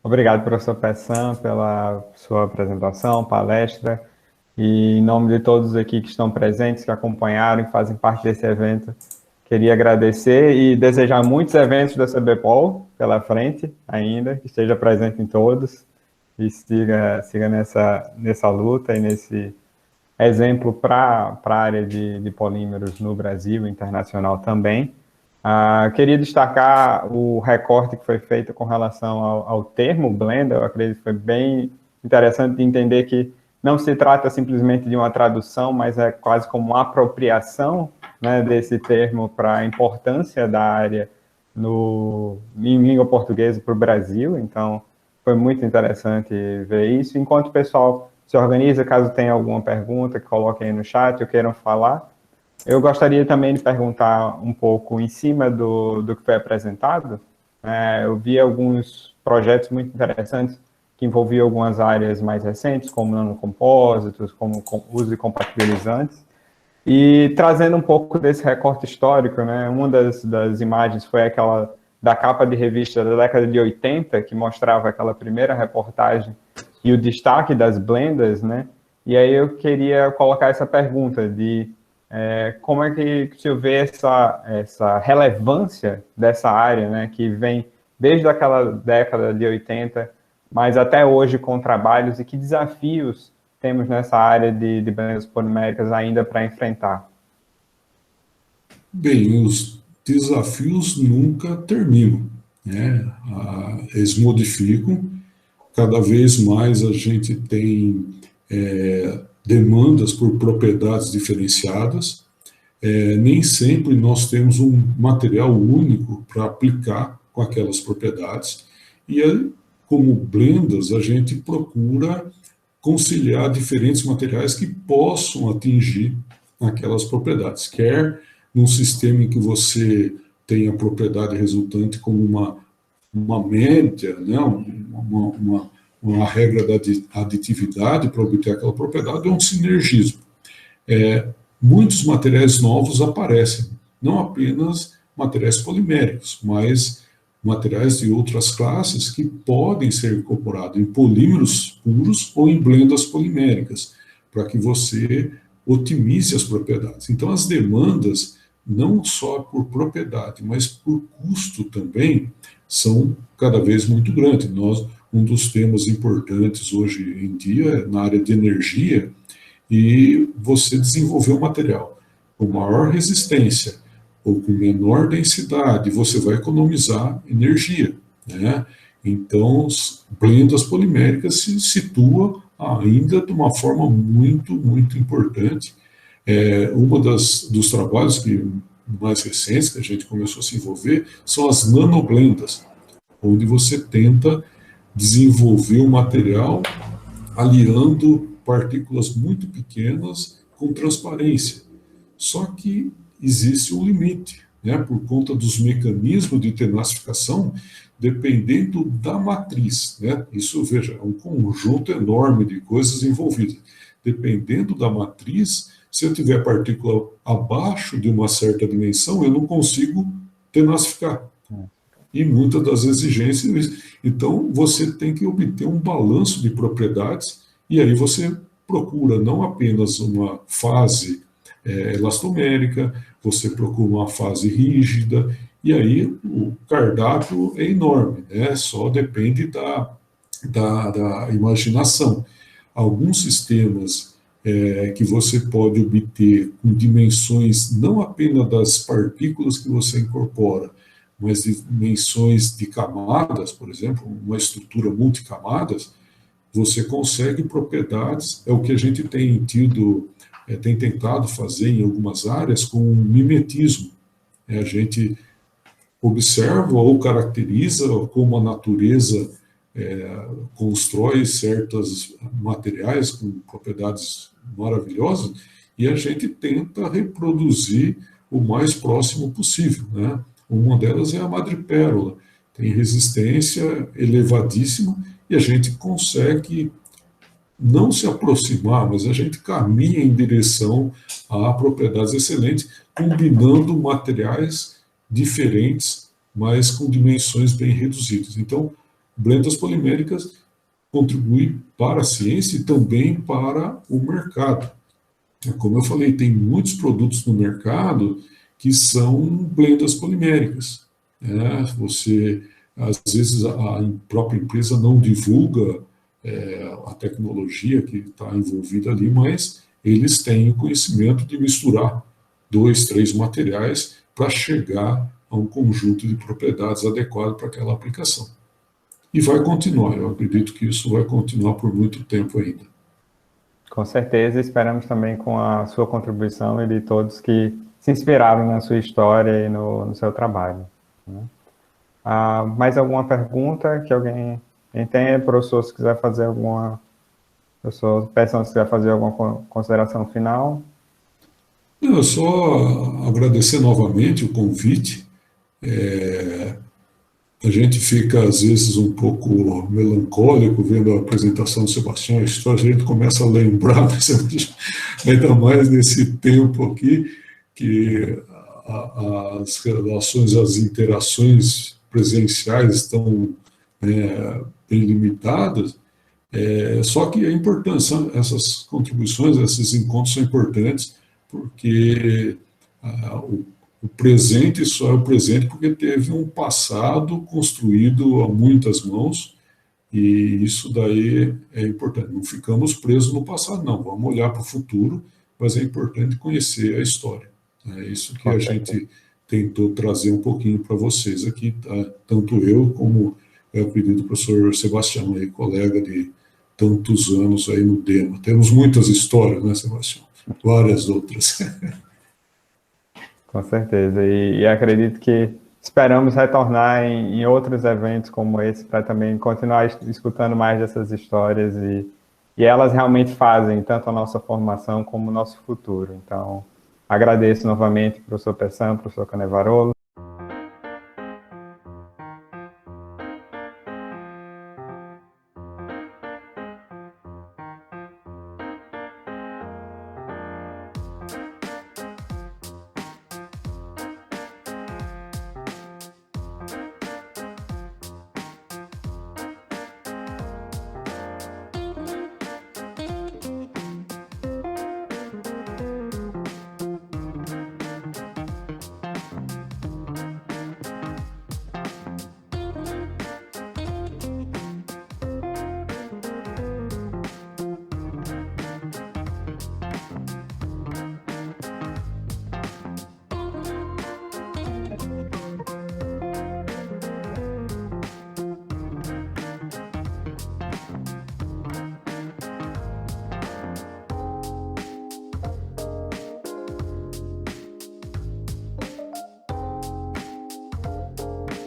Obrigado, professor Pessan, pela sua apresentação, palestra, e em nome de todos aqui que estão presentes, que acompanharam, que fazem parte desse evento, queria agradecer e desejar muitos eventos da CBPOL pela frente ainda, que esteja presente em todos e siga nessa luta e nesse exemplo para a área de polímeros no Brasil e internacional também. Queria destacar o recorte que foi feito com relação ao termo blend. Eu acredito que foi bem interessante de entender que não se trata simplesmente de uma tradução, mas é quase como uma apropriação, né, desse termo para a importância da área em língua portuguesa para o Brasil. Então, foi muito interessante ver isso. Enquanto o pessoal se organiza, caso tenha alguma pergunta, que coloquem aí no chat ou queiram falar. Eu gostaria também de perguntar um pouco em cima do que foi apresentado. Eu vi alguns projetos muito interessantes que envolviam algumas áreas mais recentes, como nanocompósitos, como uso de compatibilizantes, e trazendo um pouco desse recorte histórico, né? Uma das imagens foi aquela da capa de revista da década de 80, que mostrava aquela primeira reportagem e o destaque das blendas, né? E aí eu queria colocar essa pergunta de como é que o senhor vê essa relevância dessa área, né, que vem desde aquela década de 80, mas até hoje com trabalhos, e que desafios temos nessa área de blendas poliméricas ainda para enfrentar? Bem, os desafios nunca terminam, né? Eles modificam, cada vez mais a gente tem demandas por propriedades diferenciadas, nem sempre nós temos um material único para aplicar com aquelas propriedades, e como blendas a gente procura conciliar diferentes materiais que possam atingir aquelas propriedades, quer num sistema em que você tem a propriedade resultante como uma média, né, uma regra da aditividade para obter aquela propriedade, ou um sinergismo. Muitos materiais novos aparecem, não apenas materiais poliméricos, mas materiais de outras classes que podem ser incorporados em polímeros puros ou em blendas poliméricas, para que você otimize as propriedades. Então, as demandas, não só por propriedade, mas por custo também, são cada vez muito grandes. Um dos temas importantes hoje em dia é na área de energia, e você desenvolver um material com maior resistência, ou com menor densidade, você vai economizar energia, né? Então, blendas poliméricas se situa ainda de uma forma muito, muito importante. Uma dos trabalhos mais recentes que a gente começou a se envolver são as nanoblendas, onde você tenta desenvolver um material aliando partículas muito pequenas com transparência. Só que existe um limite, né, por conta dos mecanismos de tenacificação, dependendo da matriz, né? Isso, veja, é um conjunto enorme de coisas envolvidas. Dependendo da matriz, se eu tiver partícula abaixo de uma certa dimensão, eu não consigo tenacificar. E muitas das exigências. Então, você tem que obter um balanço de propriedades, e aí você procura não apenas uma fase elastomérica, você procura uma fase rígida, e aí o cardápio é enorme, né? Só depende da imaginação. Alguns sistemas que você pode obter com dimensões não apenas das partículas que você incorpora, mas dimensões de camadas, por exemplo, uma estrutura multicamadas, você consegue propriedades, é o que a gente tem tentado fazer em algumas áreas com mimetismo. A gente observa ou caracteriza como a natureza constrói certos materiais com propriedades maravilhosas e a gente tenta reproduzir o mais próximo possível, né? Uma delas é a madrepérola, tem resistência elevadíssima e a gente consegue não se aproximar, mas a gente caminha em direção a propriedades excelentes, combinando materiais diferentes, mas com dimensões bem reduzidas. Então, blendas poliméricas contribuem para a ciência e também para o mercado. Como eu falei, tem muitos produtos no mercado que são blendas poliméricas. Você, às vezes, a própria empresa não divulga a tecnologia que está envolvida ali, mas eles têm o conhecimento de misturar 2, 3 materiais para chegar a um conjunto de propriedades adequado para aquela aplicação. E vai continuar, eu acredito que isso vai continuar por muito tempo ainda. Com certeza, esperamos também com a sua contribuição e de todos que se inspiraram na sua história e no seu trabalho, né? Mais alguma pergunta que alguém tenha? Professor, se quiser fazer alguma... Professor Peção, se quiser fazer alguma consideração final? Não, só agradecer novamente o convite. A gente fica, às vezes, um pouco melancólico vendo a apresentação do Sebastião, a história, a gente começa a lembrar, ainda mais nesse tempo aqui, que as relações, as interações presenciais estão bem limitadas, só que é importante, essas contribuições, esses encontros são importantes, porque o presente só é o presente porque teve um passado construído a muitas mãos, e isso daí é importante. Não ficamos presos no passado, não. Vamos olhar para o futuro, mas é importante conhecer a história. É isso que a gente tentou trazer um pouquinho para vocês aqui, tá? Tanto eu como, eu acredito, o professor Sebastião, aí, colega de tantos anos aí no DEMA. Temos muitas histórias, né, Sebastião? Várias outras. Com certeza, e acredito que esperamos retornar em outros eventos como esse para também continuar escutando mais dessas histórias e elas realmente fazem tanto a nossa formação como o nosso futuro. Então, agradeço novamente, professor Peção, professor Canevarolo.